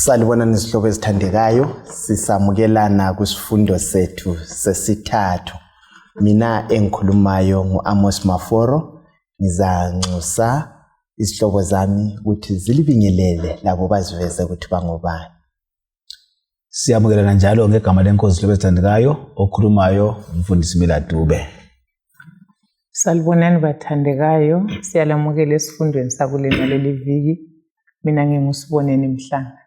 Salibona nezihlobo ezithandekayo, sisamukelana kusifundo sethu sesithathu. Mina engikhulumayo nguAmos Maforo, ngizanxusa izihlobo zami ukuthi zilibingelele labo baziveze ukuthi bangobani. Siyamukelana njalo ngegama lenkosi izihlobo ezithandekayo, okhulumayo umfundisi Miladube. Salibonani bathandekayo, siyalamukela esifundweni sakulena leli viki. Mina ngingusiboneni Mhlanga.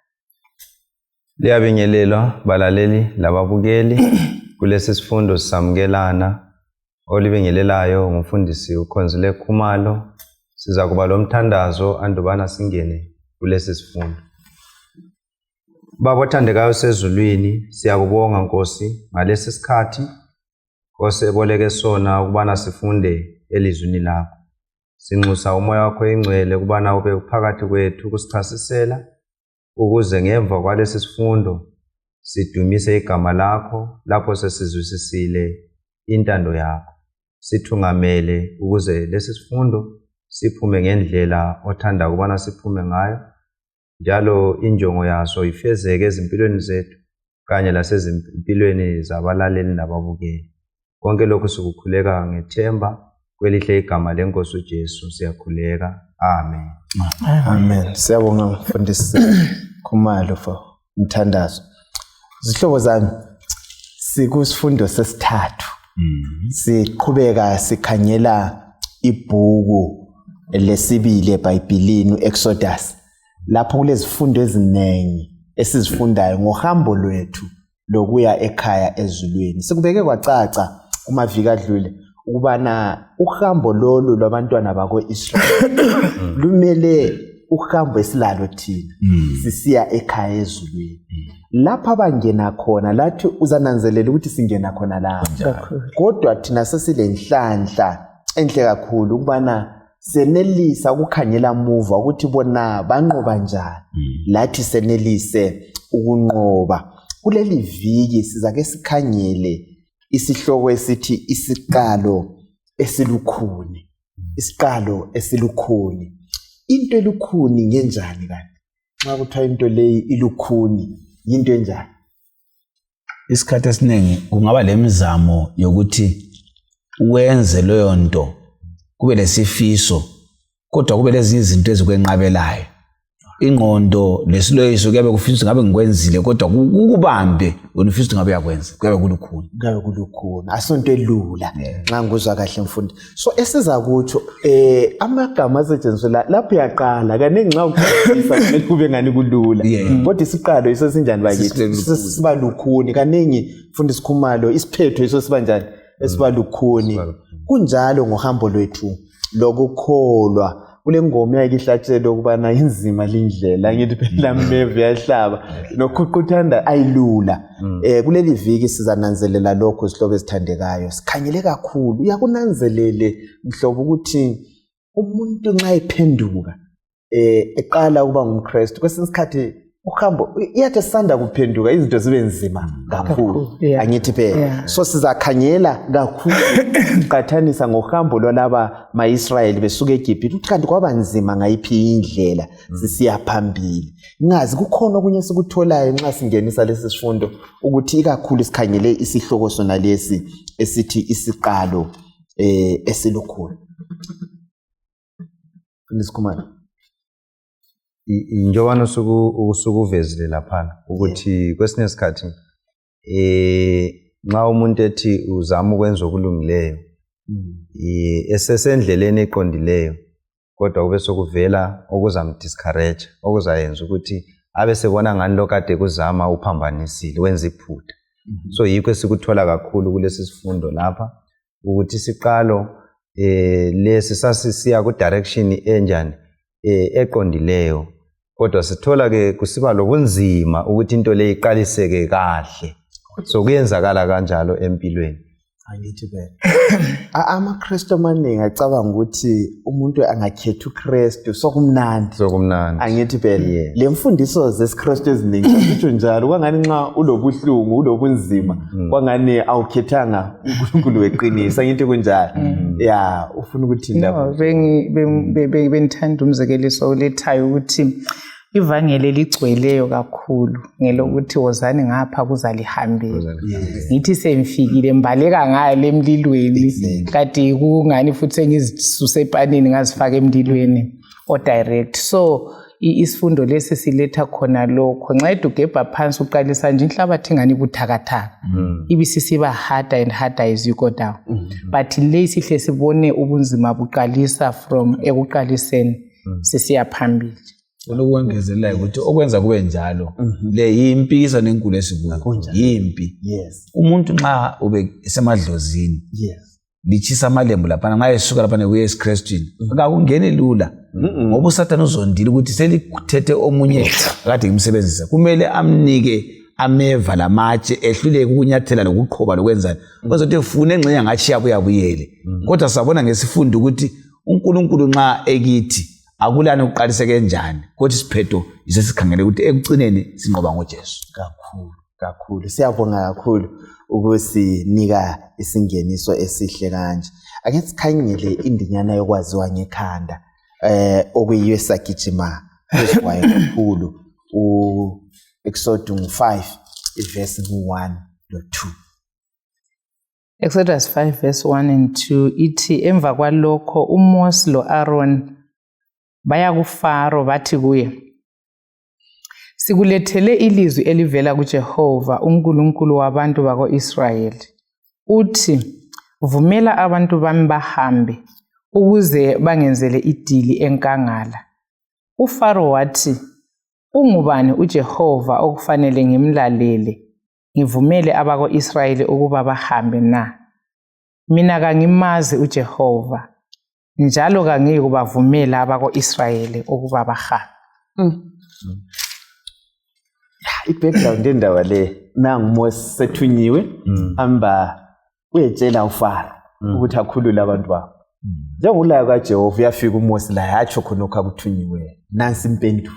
Liyabingelelwa balaleli lababukeli kulesi sifundo sisamukelana. Olibingelelayo ngumfundisi uKhonzile Khumalo. Siza kuba lo mthandazo andubana singene kulesi sifundo. Baba othandekayo sezulwini, siyakubonga Nkosi ngalesi sikhathi Nkosi eboleke sona ukubana sifunde elizwini lakho. Sinxusa umoya wakho engcwele ukubana ube phakathi kwethu kusichasisela ukuze ngemva kwalesi sifundo sidumise igama lakho lapho sesizwisisile intando yakho. Sithungamele ukuze lesi sifundo siphume ngendlela othanda ukubana siphume ngayo, njalo injongo yaso ifezeke ezimpilweni zethu kanye lasezimpilweni zabalaleli nababukeli. Konke lokhu sikukhuleka ngethemba kwelihle igama lenkosi uJesu, siyakhuleka. Amen. Amen. Siyabonga mfundisi Khumalo for umthandazo. Zihlobo zami, sikusifundo sesithathu. Siqhubeka sikhangela ibhuku lesibili eBhayibhelini uExodus. Lapho kulezifundo eziningi esizifundayo ngohambo lwethu lokuya ekhaya ezulwini. Sikubeke kwacaca kumaviki adlule ukubana uhambo lolu lwabantwana bako-Israyeli lumele uhambo esilalo thina sisiya ekhaya ezulwini. Lapha abangena khona lathi uzananzelela ukuthi singena khona lapha. Kodwa thina sesile nhlanhla enhle kakhulu ukubana senelisa ukukhangela muva ukuthi bona banqoba njani. Lathi senelise ukunqoba. Kuleli viki sizake sikhangele isihloko esithi isiqalo esilukhuni. Isiqalo esilukhuni. Into elukhuni ngenjani kanti? Nxa kuthiwa into leyi ilukhuni, into enjani? Isikhathi esiningi kungaba lemizamo yokuthi wenze leyo nto kube lesifiso, kodwa kube lezi izinto ezikwenqabelayo. Ingqondo lesiloyiso kuyabe kufisa ngabe ngikwenzile, kodwa ukubambe wena ufisa ngabe yakwenza kuyabe kulukhuni. Kuyabe kulukhuni. Asonto elula nxa ngikuzwa kahle mfundi. So esiza kutsho amagama asetshenziswa lapho yaqala kaningi nxa ukhulisa kumele kube ngani kulula. Kodwa isiqalo iso sinjani bakithi? Siba lukhuni kaningi mfundisi Khumalo, isiphetho iso siba njani? Esiba lukhuni. Kunjalo ngohambo lwethu lokukholwa. Kule ngoma yayihlatshelwe ukubana inzima lindlela ngithi phela meve yahlaba nokhuquthanda ayilula. Kuleli viki sizananzelela lokho sihlobo ezithandekayo. Sikhangele kakhulu uyakunanzelele mhlobo ukuthi umuntu nxa ephenduka eqala ukuba ngumKristu kwesinye isikhathi uhambo iyathi sanda kuphenduka izinto zibe nzima kakhulu. Angithi phela so sizakhangela kakhulu qathanisa ngohambo lwalaba maIsraeli besuka eGibhithe kanti kwaba nzima ngayiphi indlela sisiya phambili. Ngazi kukhona okunye sikutholayo nxa singenisa lesi sifundo ukuthi ikakhulu sikhangele isihloko sona lesi esithi isiqalo esilukhuni. Ngisikhumana Njobana usukuvezile lapha ukuthi kwesinye isikhathi nxa umuntu ethi uzama ukwenza okulungileyo esesendleleni eqondileyo kodwa kube sokuvela okuzamdiscourage okuzayenza ukuthi abe sebona ngani lokade kuzama uphambanisile wenza iphutha. So yikho esikuthola kakhulu kulesi sifundo lapha ukuthi isiqalo lesi sasisiya ku direction enjani eqondileyo, kodwa sithola ke kusiba lobunzima ukuthi into le iqaliseke kahle. So kuyenzakala kanjalo empilweni. Angithi phela amaKristu amaningi acabanga ukuthi umuntu angakhetha uKristu sokumnandi. Angithi phela le mfundiso zesiKristu eziningi zisho njalo kwangani nxa ulobuhlungu ulobunzima kwangani awukhethanga uNkulunkulu weqiniso. Angithi kunjalo. Ufuna ukuthi lapho benithanda umzekeliso olethayo ukuthi ivangeli ligcweleyo kakhulu ngelokuthi wozani ngapha kuzalihambela. Ngithi sengifikile mbaleka ngayo emlilweni kade kungani futhi sengizisuse epanini ngazifaka emlilweni o direct. So isifundo lesi siletha khona lokho nxa ugebha phansi uqalisa nje inhlabathi ngani buthakathaka ibisisiba harder and harder as you go down. But lesi sihle sibone ubunzima buqalisa from ekuqaliseni sisiya phambili. Ukwengezela ukuthi okwenza kube njalo le yimpiso nenkulu esikuyo yimpi. Umuntu nxa ube esemadlozini lichisa amalembu lapha nxa esuka lapha kuye esiKristwini akungeni lula ngoba uSathane uzondile ukuthi selithethe omunye akade ngimsebenzisa kumele amnike ameva lamatshe ehluleke ukunyathela lokuqhoba lokwenza kwezothi ufune engxenye ngathi yabuyele kodwa sabona ngesifundo ukuthi uNkulunkulu nxa ekithi akulani uqalise kanjani kodwa isiphetho isesikhangele ukuthi ekugcineni sinqoba ngoJesu. Kakhulu siyabonga kakhulu ukusinika isingeniso esihle kanje. Ake sikhangele indinyana yokwaziwa ngekhanda okuyiyo esagijima kwayo kakhulu Exodus 5 verse 1 no 2. Exodus 5 verse 1 and 2 ithi emva kwalokho uMose loAaron baya kuFaro bathi kuye, sikulethele ilizwi elivela kuJehova uNkulunkulu wabantu bako-Israyeli. Uthi, vumela abantu bami bahambe ukuze bangenzele idili enkangala. uFaro wathi, ungubani uJehova okufanele ngimlalele ngivumele abako-Israyeli ukuba bahambe na? Mina kangimazi uJehova njalo kangeke kubavumela abako-Israyeli ukuba bahambe. I-background endaba le nanguMose sethunyiwe amba uyetshela uFaro ukuthi akhulule abantu babo. Njengolayo kaJehova uyafika uMose la yatsho khonokho akuthunyiwe. Nansi impendulo.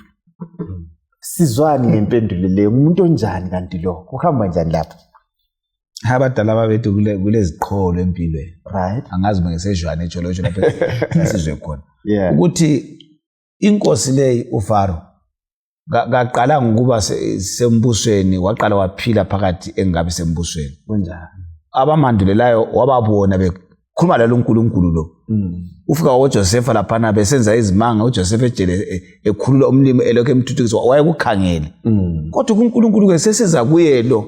Sizwani ngempendulo le umuntu onjani kanti lo kuhamba njani lapha? Abadala babethu kuleziqholo empilweni. Right. Angazi bengisejwane ejolojo lapha sizwe khona. Ukuthi inkosi le uFaro ngaqala ngokuba sembusweni waqala waphila phakathi engabe sembusweni. Kunjani? Abamandulelayo wababona bekhuluma lalo uNkulunkulu lo. Ufika uJoseph lapha besenza izimanga uJoseph ejele ekhulula umlimo elokho emthuthukiswa wayekukhangele. Kodwa uNkulunkulu ke sesiza kuye lo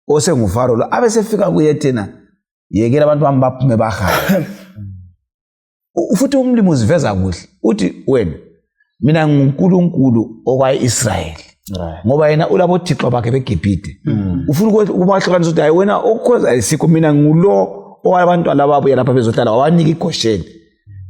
osenguFaro lo abesefika kuye thina yekela abantu bami baphume bahamba. Futhi umlimo uziveza kuhle uthi wena mina nguNkulunkulu okwaIsrayeli ngoba yena ulabo thixo bakhe beGibhite. Ufuna ukubahlukanisa ukuthi hayi wena okhoza ayisikho mina ngulo owabantwana babo lapha bezohlala wawanika iGosheni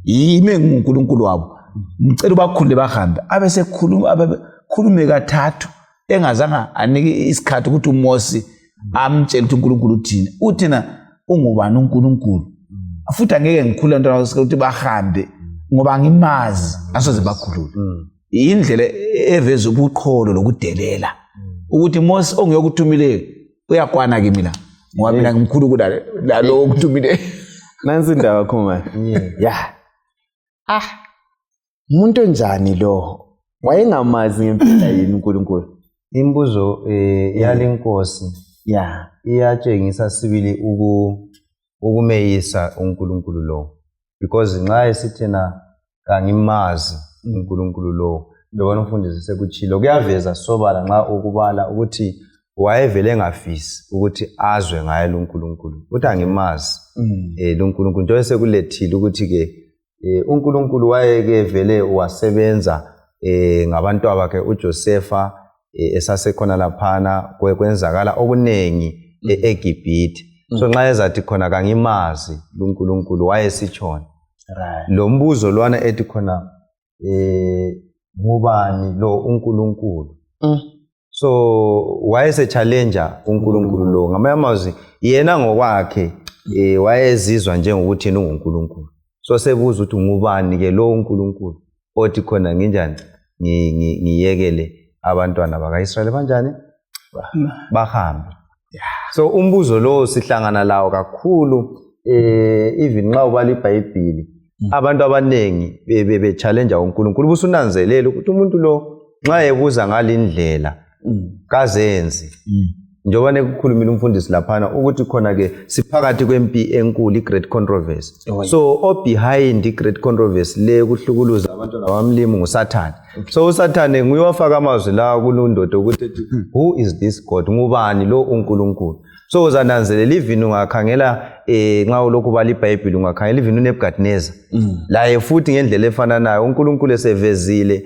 yimi nguNkulunkulu wabo ngicela ubakhulule bahambe. Abesekhulume kathathu engazanga anike isikhathi ukuthi uMose amtshela ukuthi uNkulunkulu uthini. Uthina ungubani uNkulunkulu futhi angeke ngikhulule abantu ukuthi bahambe ngoba ngimazi asoze bakhulule. Indlela eveza ubuqholo lokudelela ukuthi Mose ongiyokuthumileyo uyakwana kimi la ngoba mina ngimkhulu kulalo okuthumileyo. Nansi indaba khoma. Umuntu onjani lo wayengamazi ngempela yini uNkulunkulu? Imbuzo yalenkosi iyatshengisa sibili ukumeyisa uNkulunkulu lo because nxa esithena kangimazi uNkulunkulu lo lobona umfundisi sekuchilo kuyaveza sobala nxa ukubala ukuthi wayevele engafisi ukuthi azwe ngaye lo uNkulunkulu uthi angimazi lo uNkulunkulu nje sekulethile ukuthi ke uNkulunkulu wayeke vele wasebenza ngabantu abakhe uJosepha esasekhona laphana kwenzakala okunengi eGibhite. So nxa ezathi khona kangimazi lo uNkulunkulu wayesitshona. Lo mbuzo lwana ethi khona ngubani lo uNkulunkulu? So wayese challenger uNkulunkulu lo ngamanye amazwi yena ngokwakhe wayezizwa njengokuthi yena unguNkulunkulu. So sebuza ukuthi ngubani ke lo uNkulunkulu othi khona nginjani ngiyekele abantwana bakaIsrayeli banjani bahambe. So umbuzo lo sihlangana lawo kakhulu even nxa ubala iBhayibheli abantu abanengi be challenge uNkulunkulu busunanzelela ukuthi umuntu lo nxa ebuza ngalindlela kazenzi njengoba nekukhulumile umfundisi laphana ukuthi khona ke siphakathi kwempi enkulu iGreat Controversy so behind iGreat Controversy le kuhlukuluza abantu abamlimi nguSathane so uSathane nguye wafaka amazwi la kulundodo ukuthi who is this God ngubani lo uNkulunkulu so uzananzelela ivini ungakhangela nxa ulokhu bala iBhayibheli ungakhangela ivini uNebukadnezar laye futhi ngendlela efana nayo uNkulunkulu esevezile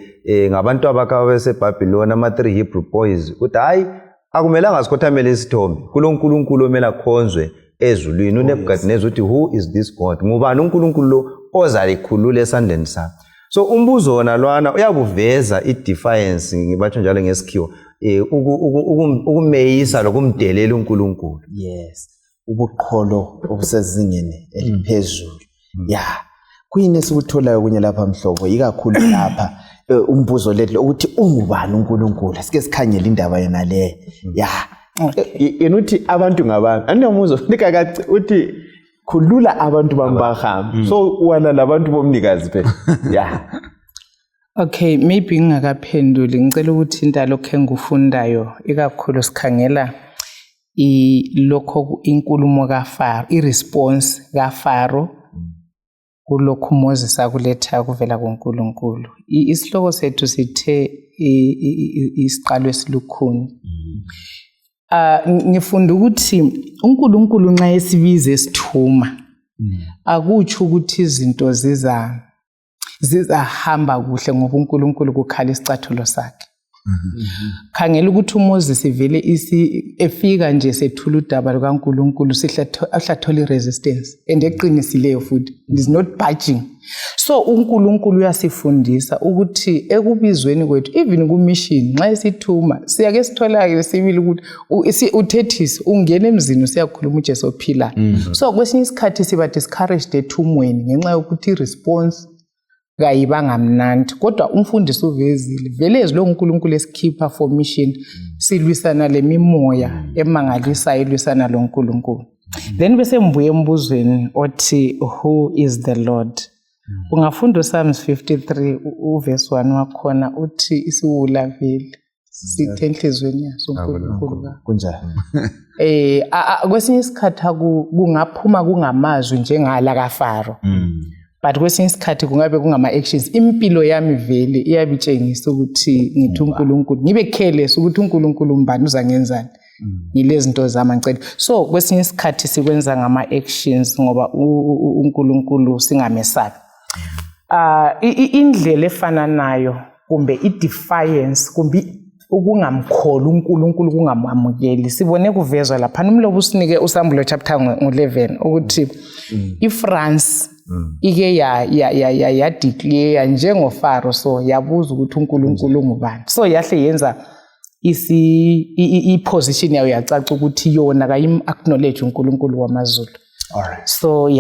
ngabantu abakha beseBhabhiloni ama-3 Hebrew boys ukuthi hayi akumelanga sikhothamele isithombe kulo uNkulunkulu omela khonzwe ezulwini uNebukadnezar uthi who is this God ngubani uNkulunkulu lo ozalikhulula esandleni sakhe so umbuzo wona lwana uyakuveza i-defiance ngibatsho njalo ngesikhiwa ukumeyisa lokumdelela uNkulunkulu yes ubuqholo obusezingeni eliphezulu kuyini esikutholayo kunye lapha mhlobo ikakhulu lapha umbuzo lethu ukuthi ungubani uNkulunkulu sike sikhangele indaba yena le yena uthi abantu ngabantu andinomuzo nikakaci uthi khulula abantu bambahamba so wala labantu bomnikazi phela Okay, maybe ngingakaphenduli ngicela ukuthi intalo khe ngufundayo ikakhulu sikhangela lokho inkulumo kaFaro iresponse kaFaro kulokhu Moses akuletha kuvela kuNkulunkulu isihloko sethu sithe isiqalo esilukhuni ngifunda ukuthi uNkulunkulu nxa esibize esithuma akutsho ukuthi izinto zizahamba kuhle ngoba uNkulunkulu kukhala isicathulo sakhe khangela ukuthi uMoses ivele efika nje sethula udaba lukaNkulunkulu sihlathola iresistance and eqinisileyo futhi it is not budging so uNkulunkulu uyasifundisa ukuthi ekubizweni kwethu even ku mission nxa esithuma siyake sitholake sibili ukuthi uthethise ungena emzini usiyakhuluma uJesu ophila so kwesinye isikhathi siba discouraged ethumweni ngenxa yokuthi response kayibanga mnandi kodwa umfundisi uvezile vele ezilo uNkulunkulu esikhipha for mission silwisana lemimoya emangalisa elwisana lo uNkulunkulu then bese mbuye embuzweni othi who is the Lord ungafunda uPsalms 53 uverse 1 wakhona uthi isiwula vele sithe enhlizweni yaso uNkulunkulu kunjani kwesinye isikhathi kungaphuma kungamazwi njengala kaFaro but kwesinye isikhathi kungabe kungama actions impilo yami vele iyabitshengisa ukuthi ngithi uNkulunkulu ngibe careless ukuthi uNkulunkulu mbani uzangenzani yilezi zinto zami ngicela so kwesinye isikhathi sikwenza ngama actions ngoba uNkulunkulu singamesabi indlela efana nayo kumbe i-defiance kumbe ukungamkholi uNkulunkulu kungamamukeli sibone kuvezwa lapha umlobo usinike uSambulo chapter 11 ukuthi iFrance ike ya declare njengoFaro so yabuza ukuthi uNkulunkulu ngubani so yahle yenza i-position yayo yacaca ukuthi yona kayim acknowledge uNkulunkulu wamaZulu alright so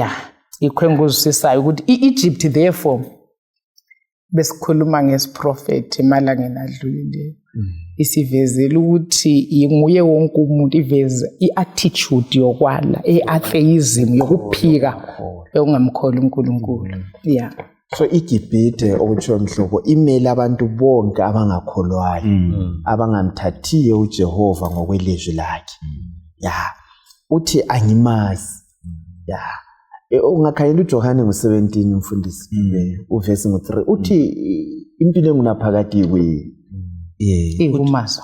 ikhwenguzisayo ukuthi iEgypt therefore besikhuluma ngesiprofeti emalangeni adlulileyo isivezela ukuthi inguye wonke umuntu iveza iattitude yokwala eatheism yokuphika engamkholi uNkulunkulu so iGibhithe okutsho mhlobo imela abantu bonke abangakholwayo abangamthathiyo uJehova ngokwelizwi lakhe uthi angimazi ungakhayela uJohane ngo17 umfundisi uverse ngo3 uthi impilo engunaphakade kuyini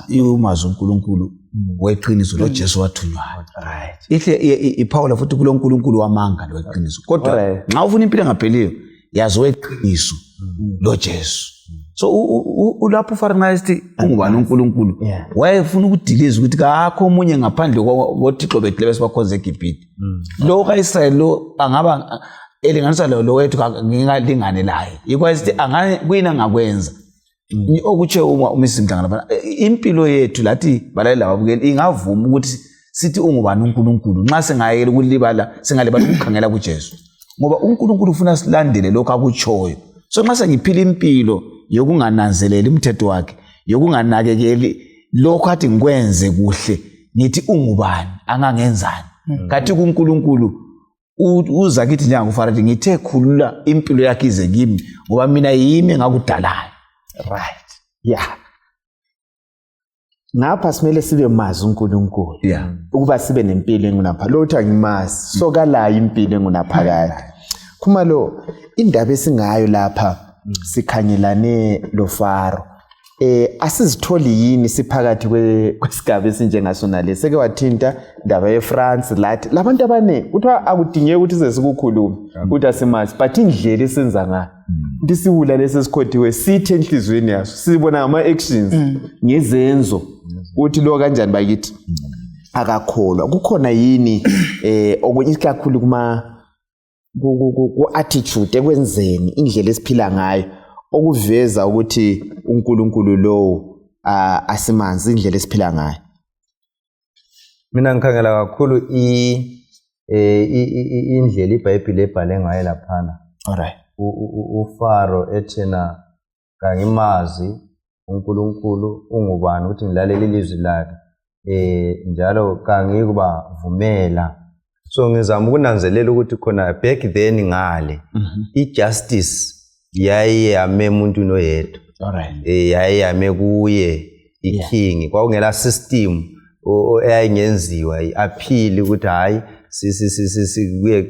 iumazo uNkulunkulu weqiniso lo Jesu wathunywayo ihle iPaul futhi kulo uNkulunkulu wamanga lo weqiniso kodwa nxa ufuna impilo engapheliyo yazo weqiniso lo Jesu so ulapho uFarinayist ungubani uNkulunkulu wayefuna ukudiliza ukuthi akho omunye ngaphandle koThixo bethu lebesibakhonza eGibhithe lo kaIsrael lo angaba elinganisa lo wethu ngingalingane laye ikwazi ukuthi angane kuyina angakwenza okutshe uMsimdlanga lapha impilo yethu lathi balali lababukeli ingavuma ukuthi sithi ungubani uNkulunkulu nxa singayekela ukulibala singalibala ukukhangela kuJesu ngoba uNkulunkulu ufuna silandele lokho akutshoyo so nxa sengiphila impilo yokungananzeleli umthetho wakhe yokunganakekeli lokho athi ngikwenze kuhle ngithi ungubani angangenzani kathi kuNkulunkulu uza kithi njengakuFaro ngithe khulula impilo yakhe ize kimi ngoba mina yimi engakudalayo. Right. Yeah. Ngapha simele sibe mazi uNkulunkulu. Yeah. Ukuba sibe nempilo engunapha. Lothu angimazi. Sokalayo impilo engunaphakade. Khumalo indaba esingayo lapha sikhangelane loFaro. Asizitholi yini siphakathi kwesigaba esinjengasona lesi. Seke wathinta indaba yeFrance lathi labantu abaningi kuthiwa akudingeki ukuthi sesikukhuluma ukuthi asimazi but indlela esenza ngayo ukuthi siwula lesesikhothiwe sithi enhlizweni yaso sibona ama actions ngezenzo uthi lo kanjani bakithi akakholwa kukhona yini okunye ikakhulu ku attitude ekwenzeni indlela esiphila ngayo okuveza ukuthi uNkulunkulu lo asimanzi indlela esiphila ngayo. Mina ngikhangela kakhulu indlela iBhayibheli ebhale ngayo laphana. Alright. uFaro ethena kangimazi uNkulunkulu ungubani ukuthi ngilalele ilizwi lakhe njalo kangikuba vumela. So ngizama ukunanzelela ukuthi khona back then ngale ijustice yayiyame umuntu noyedwa. Alright. Yayiyame kuye iking kwakungela system eyayingenziwa iappeal ukuthi hayi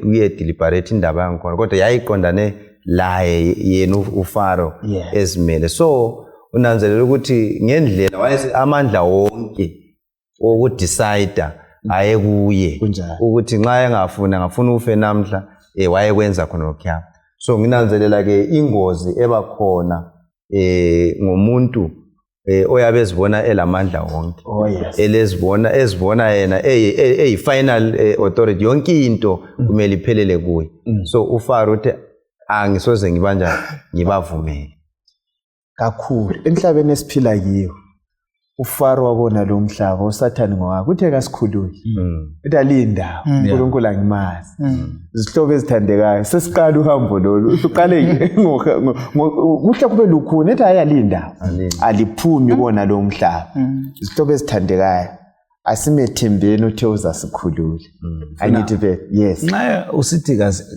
kuye deliberate indaba yankhona kodwa yayiqondane laye yena uFaro ezimele. So unanzelela ukuthi ngendlela wayese amandla wonke okudecide aye kuye ukuthi nxa engafuna ufe namhla wayekwenza khona lokho. So nginanzelela ke ingozi eba khona ngomuntu oyabe ezibona elamandla wonke. Oh yes. ezibona yena final authority yonke into kumele iphelele kuye. So uFaro uthi angisoze ngibavumele kakhulu emhlabeni esiphila kiyo. uFaro wabona lo mhlaba uSathane ngowakhe uthe kasikhulule uthi alindawo uNkulunkulu angimazi izihlobo ezithandekayo sesiqala uhambo lolu uqale kuhle kube lukhuni ethi ayalindawo aliphumi ubona lo mhlaba izihlobo ezithandekayo asimethembeni uthe uzasikhulula angithi be yes nxa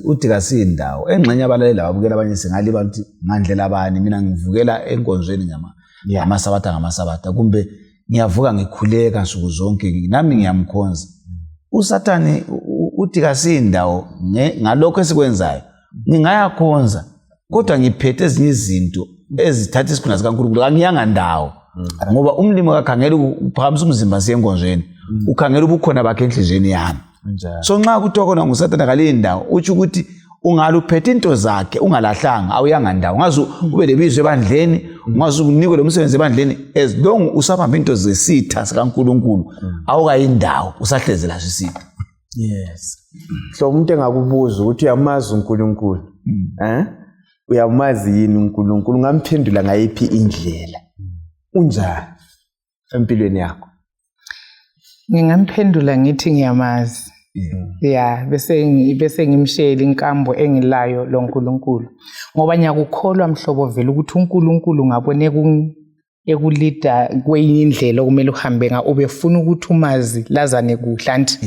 uthi kasindawo engxenye abalaleli ababukela abanye singaliba ukuthi ngandlela abani mina ngivukela enkonzweni ngamasabatha kumbe ngiyavuka ngikhuleka nsuku zonke nami ngiyamkhonza. uSathane uthi kasindawo ngalokho esikwenzayo ngingayakhonza kodwa ngiphethe ezinye izinto ezithatha isikhundla sikaNkulunkulu angiyanga ndawo ngoba umlimo akakhangela ukuphakamisa umzimba siyenkonzweni ukhangela ubukhona bakhe enhlizweni yami. So nxa kuthiwa khona nguSathane kalindawo uthi ukuthi ungaluphethe into zakhe ungalahlanga awuyanga ndawo ungaze ube lebizo ebandleni ungaze unikwe lo msebenzi ebandleni as long usabamba into zesitha sikaNkulunkulu awukayindawo usahlezela sisitha. Yes. So umuntu engakubuza ukuthi uyamazi uNkulunkulu uyamazi yini uNkulunkulu ungamphendula ngayiphi indlela unjani empilweni yakho? Ngingamphendula ngithi ngiyamazi. Bese ngimshela inkambo engilayo lo uNkulunkulu ngoba ngiyakukholwa mhlobo vele ukuthi uNkulunkulu ngabone ekulida kwenye indlela okumele uhambe nga ubefuna ukuthi umazi lazane kuhlanti.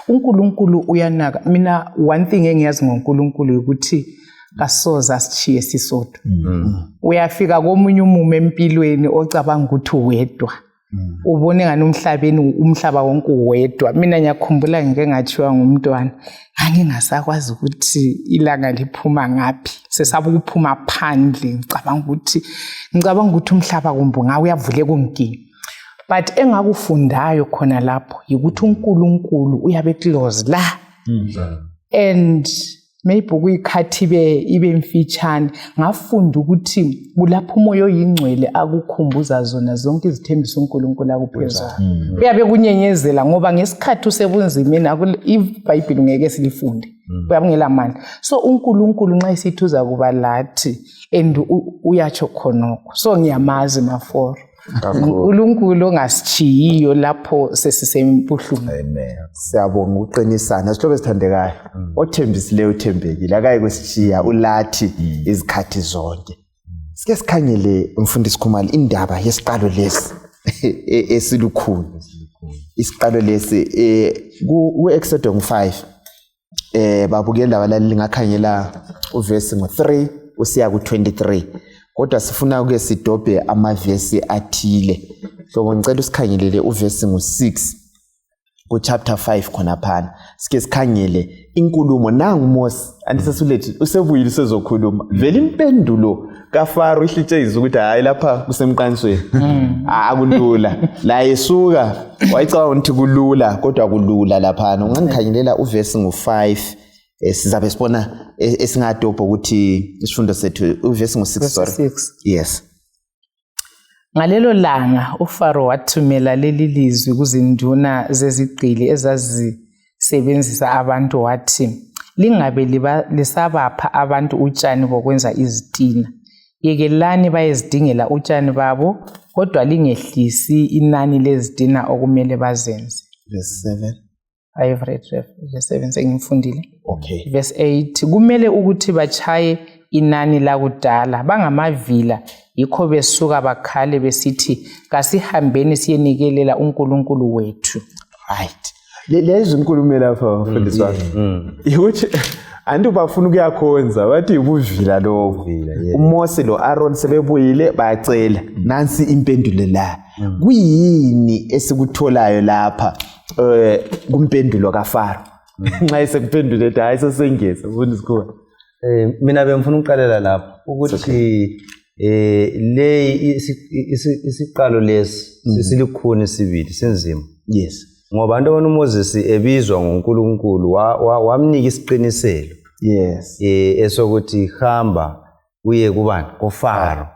uNkulunkulu uyanaka. Mina one thing engiyazi ngoNkulunkulu ukuthi kasoza asichiye sisodwa. Uyafika komunye umumo empilweni ocabanga ukuthi uwedwa ubone ngani umhlaba wonke uwedwa. Mina ngiyakhumbula ngike ngathiwa ngumntwana ngangingasakwazi ukuthi ilanga liphuma ngaphi sesaba ukuphuma phandle ngicabanga ukuthi umhlaba kumbe ngawe uyavuleka ungingi. But engakufundayo khona lapho ukuthi uNkulunkulu uyabe close la and maybe kuyikhathi ibe mfitshane ngafunda ukuthi kulapho umoya oyingcwele akukhumbuza zona zonke izithembiso uNkulunkulu akuphezulu. Uyabe kunyenyezela ngoba ngesikhathi usebunzimeni iBhayibheli ngeke silifunde uyabungela amandla. So uNkulunkulu nxa isithuza kuba lathi and uyatsho khonokho. So ngiyamazi maforo uNkulunkulu ongasichiyiyo lapho sesisempuhlungu. Amen. Siyabonga uqinisana sihlobo esithandekayo othembisileyo uthembekile akayi kwesichiya ulathi izikhathi zonke. Sike sikhangele umfundisi Khumalo indaba yesiqalo lesi esilukhulu isiqalo lesi ku Exodus 5 babukela abalaleli ngakhangela uverse ngo3 usiya ku23 kodwa sifuna ke sidobhe amavesi athile so ngicela usikhangelele uverse ngo6 ku chapter 5 khona phana sike sikhangele inkulumo nangu Mose andisesulethi usebuyile sezokhuluma vele impendulo kaFaro ihlitshezisa ukuthi hayi lapha kusemqanisweni akulula la yesuka wayicabanga ukuthi kulula kodwa kulula lapha ngangikhangelela uverse ngo5 sizabe sibona esingadobha ukuthi isifundo sethu uverse ngo6 sorry yes. Ngalelo langa uFaro wathumela leli lizwi kuzinduna zezigqili ezazisebenzisa abantu wathi lingabe lisabapha abantu utshani bokwenza izitina yekelani bayezidingela utshani babo kodwa lingehlisi inani lezitina okumele bazenze. Verse 7 I have read verse 7 sengifundile. Okay. Verse 8 kumele ukuthi bachaye inani lakudala bangamavila yikho besuka bakhale besithi kasihambeni siyenikelela uNkulunkulu wethu. Right. Lezi inkulumo lapha mfundisi wami. Ukuthi anti bafuna ukuyakhonza bathi ubuvila lowo. uMose lo Aaron sebebuyile bayacela nansi impendulo la. Kuyini esikutholayo lapha kumpendulo kaFaro? Nxa esekuphendule ethi hayi sesengeza mfundisi khona. Mina bengifuna ukuqalela lapho ukuthi le isiqalo lesi silikhuni sibili senzima. Yes. Ngoba abantu bona uMoses ebizwa ngoNkulunkulu wamnika isiqiniselo. Yes. Esokuthi hamba uye kubani koFaro.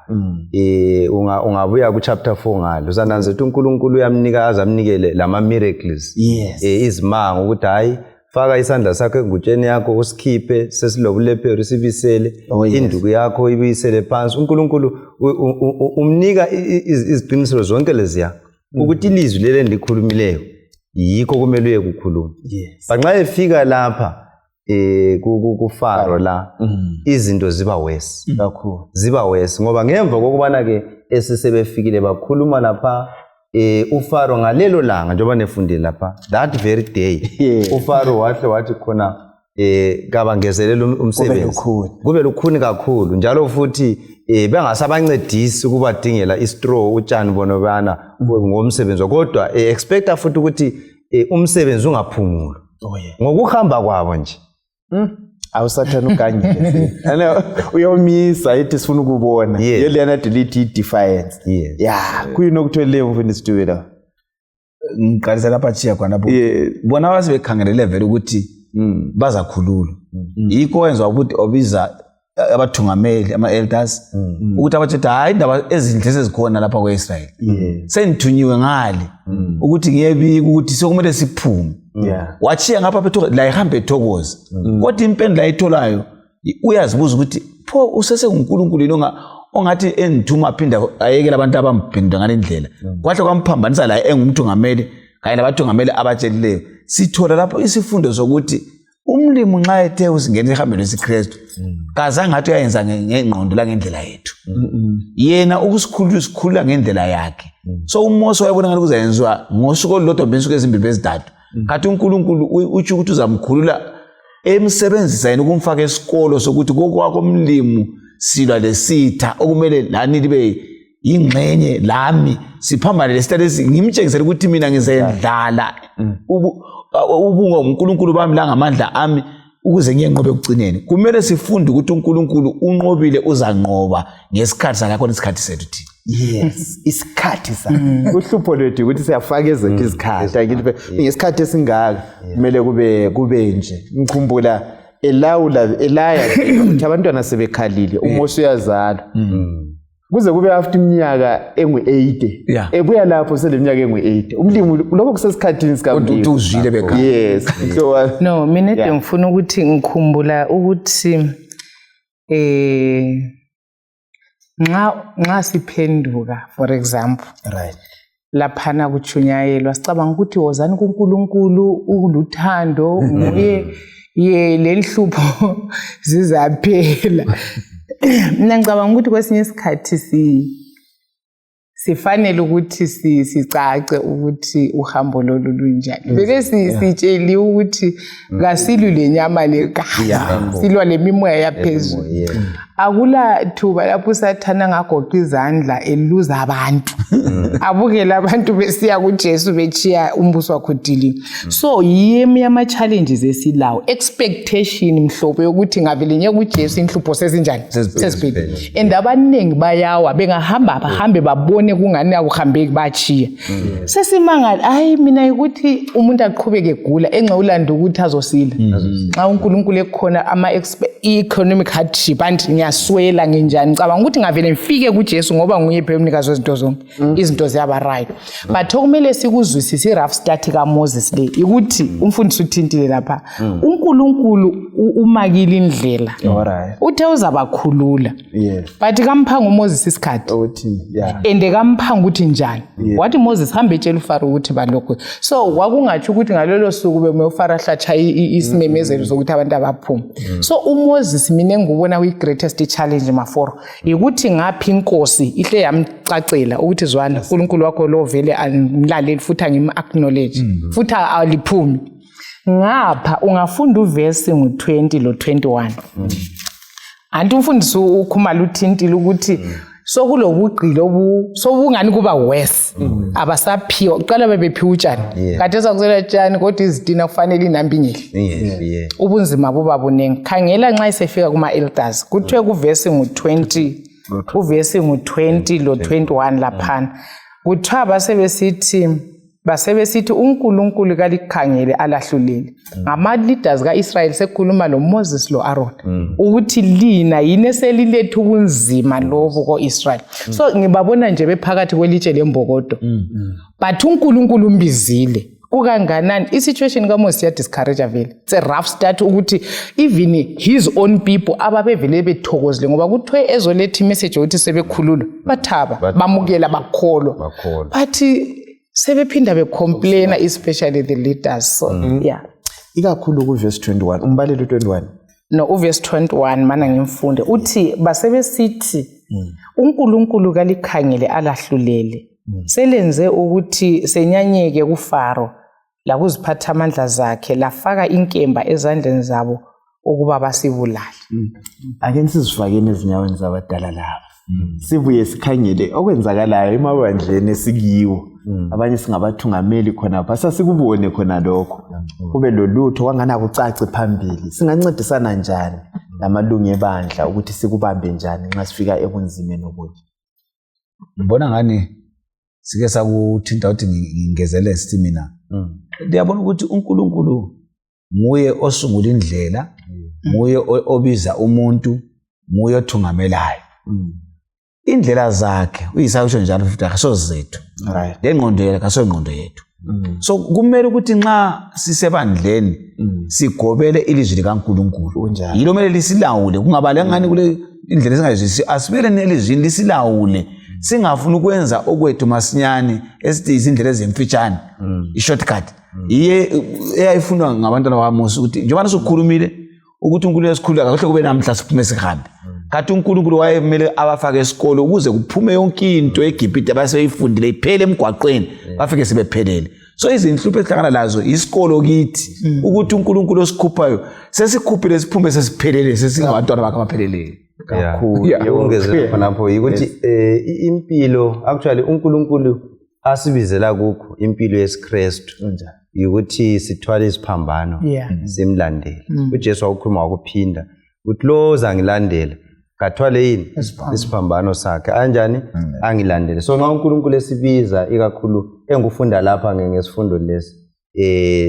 Ungabuya ku chapter 4 ngalo uzananza ukuthi uNkulunkulu uyamnika azamnikele lama miracles. Yes. Izimanga ukuthi hayi faka isandla sakho engutsheni yakho usikhiphe sesilobulephero sibisele induku yakho ibisele phansi uNkulunkulu umnika iziqiniselo zonke leziya ukuthi ilizwi lele ndikhulumileyo yikho kumele uye kukhuluma. Yes. Banxa efika lapha kuFaro la izinto ziba worse kakhulu ziba worse ngoba ngemva kokubana ke esisebefikile bakhuluma lapha uFaro ngalelo langa njengoba nefundile lapha that very day uFaro wathi khona kabangezelela umsebenzi kube lukhuni kakhulu njalo futhi bengasabancedisi ukubadingela istraw utshani bona bana ngomsebenzi kodwa expecta futhi ukuthi umsebenzi ungaphungula ngokuhamba kwabo nje awusathana ugangile uyomisa ethi sifuna ukubona yelena delete defiance kuyinokutholele mfundisi Duwela ngiqalisa lapha chiya khona lapho bona basebekhangelele vele ukuthi bazakhulula yikho wenza ukuthi obiza abathungameli ama-elders ukuthi abathi hayi indaba ezinhle sezikhona lapha kwa-Israyeli senithunyiwe ngale ukuthi ngiyebika ukuthi sokumele siphume wachiya ngapha phetho la ihambe ethokoza kodwa impendulo ayitholayo uyazibuza ukuthi pho usesenguNkulunkulu yini ongathi enithuma aphinda ayekela abantu abambhendula ngalendlela kwahle kwamphambanisa la engumthungameli kanye labathungameli abatshelileyo sithola lapho isifundo sokuthi umlimi nxa ethe usingena ehambeni lesiKristu kazange athi uyayenza ngengqondo la ngendlela yethu yena ukusikhulula ngendlela yakhe so uMose wayebona ngathi kuzayenziwa ngosuku olulodwa bensuku ezimbili bezithathu kathi uNkulunkulu uthi ukuthi uzamkhulula emsebenzisa ukumfaka esikolo sokuthi kokwakho umlimi silwa lesitha okumele lani libe ingxenye lami siphambane lesitha ngimtshengisela ukuthi mina ngizendlala ubunga uNkulunkulu bami la ngamandla ami ukuze ngiyenqobe ekugcineni kumele sifunde ukuthi uNkulunkulu unqobile uzanqoba ngesikhathi sakho nesikhathi sethu thina. Yes, isikhathi sa uhlupho lwethu ukuthi siyafaka ezethu izikhathi akithi ngesikhathi esingaka kumele kube nje ngikhumbula elaya ukuthi abantwana sebekhalile uMose uyazala kuze kube after iminyaka engu-80 ebuya lapho seleminyaka engu-80 umlimi lokho kusesikhathini sikamlimi uzwile bekha. Yes. No mina ngifuna ukuthi ngikhumbula ukuthi nxa siphenduka for example right laphana kuchunyayelwa sicabanga ukuthi wozani kuNkulunkulu uluthando nguye lelihlupho zizaphela mina ngicabanga ukuthi kwesinye isikhathi sifanele ukuthi sicace ukuthi uhambo lolu lunjani. Vele sitsheli ukuthi kasilwi lenyama legazi, silwa lemimoya yaphezulu. Akula thuba lapho usathana ngagoqa izandla eluza abantu. Abukela abantu besiya kuJesu bechiya umbuso wakho dili. So yimi ama challenges esilawo. Expectation mhlobo yokuthi ngavele nye kuJesu inhlupho sezinjani sesibhekile. And abaningi bayawa bengahamba bahambe babone kungani akuhambeki bachiya. Sesimangala hayi mina ukuthi umuntu aqhubeke egula enxa ulanda ukuthi azosila. Xa uNkulunkulu ekhona ama economic hardship anti ngiyaswela nginjani ngicabanga ukuthi ngavele ngifike kuJesu ngoba nguye phela umnikazi wezinto zonke izinto ziyaba right. But okumele sikuzwisise i-rough start kaMoses le ukuthi umfundisi uthintile lapha uNkulunkulu umakile indlela uthe uzabakhulula but kamphanga uMoses isikhathi and kamphanga ukuthi njani wathi Moses hambe etshela uFaro ukuthi balokho so kwakungathi ukuthi ngalolo suku beme uFaro ahlatsha isimemezelo sokuthi abantu abaphuma. So uMoses mina ngubona kwi-greatest challenge maforo ukuthi ngaphi inkosi ihle yamcacela ukuthi zwana uNkulunkulu wakho lo vele amlaleli futhi angim-acknowledge futhi aliphumi ngapha ungafunda uverse ngu-20 lo 21 anti umfundisi ukhumala uthintile ukuthi sokulobugqilo sobungani kuba worse abasaphiwa uqala bebephiwa utshani kade ezakuzela utshani kodwa izitina kufanele inambingeli ubunzima buba bunengi khangela nxa isefika kuma elders kuthiwe kuverse ngu-20 uverse ngu-20 lo 21 laphana kuthiwa basebesithi uNkulunkulu kalikhangele alahluleli ngama-leaders ka-Israyeli sekhuluma lo Moses lo Aaron ukuthi lina yini eseliletha ubunzima lobo ko-Israyeli. So ngibabona nje bephakathi kwelitshe lembokodo but uNkulunkulu umbizile kukanganani i-situation kaMoses ya discourage vele. It's a rough start ukuthi even his own people ababevele bethokozile ngoba kuthiwe ezoletha imessage ukuthi sebekhululwa bathaba bamukela bakholwa but sebephinda becomplain especially the leaders. So yeah ikakhulu ku verse 21 umbalelo 21 no uverse 21 mana ngimfunde uthi basebesithi uNkulunkulu kalikhangele alahlulele selenze ukuthi senyanyeke kuFaro la kuziphatha amandla zakhe lafaka inkemba ezandleni zabo ukuba basibulale. Ake sizifakeni ezinyaweni zabadala laba sibuye sikhangele okwenzakalayo emabandleni esikiwo abanye singabathungameli khona phasa sikubone khona lokho kube lolutho kwangana kucace phambili singancedisana njani namalungu ebandla ukuthi sikubambe njani nxa sifika ebunzimeni obunje. Ngibona ngani sike sakuthinta ukuthi ngingezele sithi mina ngiyabona ukuthi uNkulunkulu nguye osungula indlela nguye obiza umuntu nguye othungamelayo indlela zakhe uyisayisho njalo futhi akasozethu lengqondo yakhe akasongqondo yethu. So kumele ukuthi nxa sisebandleni sigobele ilizwi likaNkulunkulu yilo mele lisilawule kungabale ngani kule indlela singayizwisi asibele nelizwini lisilawule singafuna ukwenza okwethu masinyane esithi izindlela ezimfitshane i-shortcut iye eyayifunwa ngabantwana bakaMoses ukuthi njengoba sokukhulumile ukuthi uNkulunkulu esikhulula kahle kube namhla siphume sihambe kathi uNkulunkulu wayemele abafake esikole ukuze kuphume yonke into eGibhite abaseyifundile iphele emgwaqweni bafike sebephelele. So izinhlupho esihlangana lazo isikolo kithi ukuthi uNkulunkulu osikhuphayo sesikhuphile siphume sesiphelele sesingabantwana bakhe abapheleleyo. Ongezela khonapho ukuthi impilo actually uNkulunkulu asibizela kukho impilo yesiKristu ukuthi sithwale isiphambano simlandele. uJesu wakukhuluma wakuphinda ukuthi lo ozangilandela kathwale yini isiphambano sakhe anjani angilandele. So nxa uNkulunkulu esibiza ikakhulu engufunda lapha ngesifundo lesi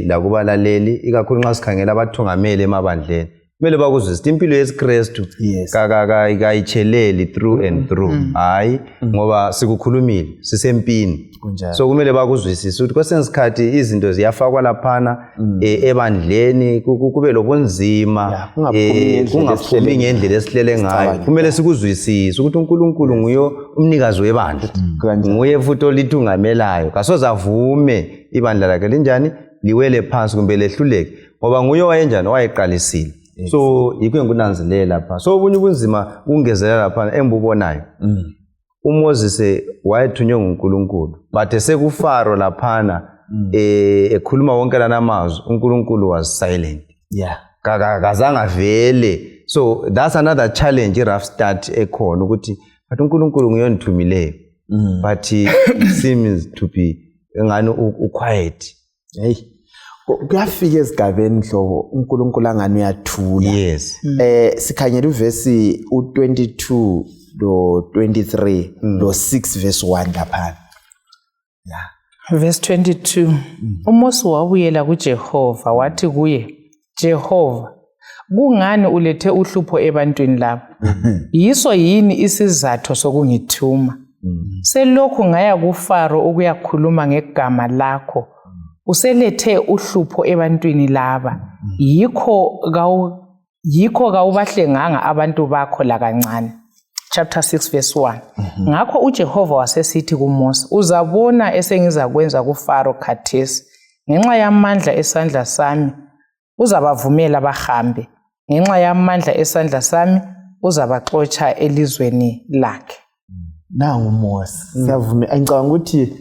la kubalaleli ikakhulu nxa sikhangela abathungameli emabandleni kumele bakuzwisise impilo yesiKristu kayicheleli through and through hayi ngoba sikukhulumile sisempini. So kumele bakuzwisise ukuthi kwesinye isikhathi izinto ziyafakwa laphana ebandleni kube lobunzima kungaphumi ngendlela esihlele ngayo. Kumele sikuzwisise ukuthi uNkulunkulu nguye umnikazi webandla nguye futhi olithungamelayo kasoze avume ibandla lakhe linjani liwele phansi kumbe lehluleke ngoba nguye wayenjani wayeqalisile. So yikho engunanzelela lapha. So ubunye ubunzima ungezelela lapha embubonayo uMoses wayethunywe nguNkulunkulu but esekufaro laphana ekhuluma wonke lana amazwi uNkulunkulu was silent. Yeah. Kazange vele. So that's another challenge rough start ekhona ukuthi but uNkulunkulu nguyonithumileyo. But he seems to be ngani quiet. Hey. Kuyafika esigabeni hlobo uNkulunkulu angani uyathula. Yes. Sikhanyela uvesi u22 lo 23 lo 6 verse 1 lapha. Yeah. Verse 22. uMose wabuyela kuJehova wathi kuye, Jehova, kungani ulethe uhlupho ebantwini labo? Yiso yini isizathu sokungithuma? Selokhu ngaya kuFaro ukuyakhuluma ngegama lakho. Uselethe uhlupho ebantwini laba. Yikho kawubahlenganga abantu bakho la kancane. Chapter 6 verse 1. Ngakho uJehova wasesithi kuMose, uzabona esengizakwenza kuFaro khathesi. Ngenxa yamandla esandla sami uzabavumela bahambe. Ngenxa yamandla esandla sami uzabaxotsha elizweni lakhe. Nangu uMose. Siyavuma ngicabanga ukuthi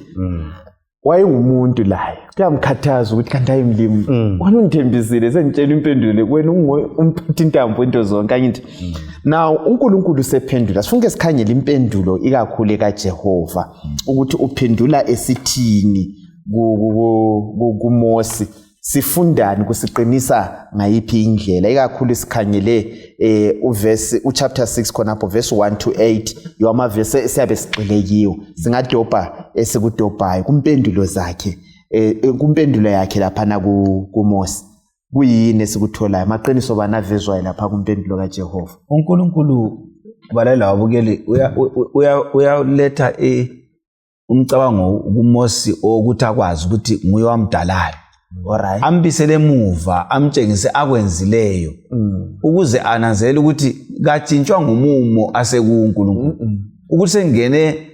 wayengumuntu laye. Kuyamkhathaza ukuthi kanti ayimlimi. Wena undithembisile sengitshela impendulo wena umphethe intambo into zonke angithi. Now uNkulunkulu sephendula. Sifunke sikhangele impendulo ikakhulu kaJehova ukuthi uphendula esithini kuMose. Sifundani kusiqinisa ngayiphi indlela ikakhulu sikhangele uverse uchapter 6 khona lapho verse 1 to 8 yoma verse siyabe siqilekiwe singadobha esikudobhayo kumpendulo zakhe kumpendulo yakhe lapha na kuMose kuyini esikuthola amaqiniso banavezwayo lapha kumpendulo kaJehova. uNkulunkulu balela wabukeli uyaletha umcabango kuMose ukuthi akwazi ukuthi nguye wamdalayo. Alright. Ambisele emuva amtshengise akwenzileyo ukuze ananzele ukuthi katshintshwa ngumumo asekuNkulunkulu ukuthi sengene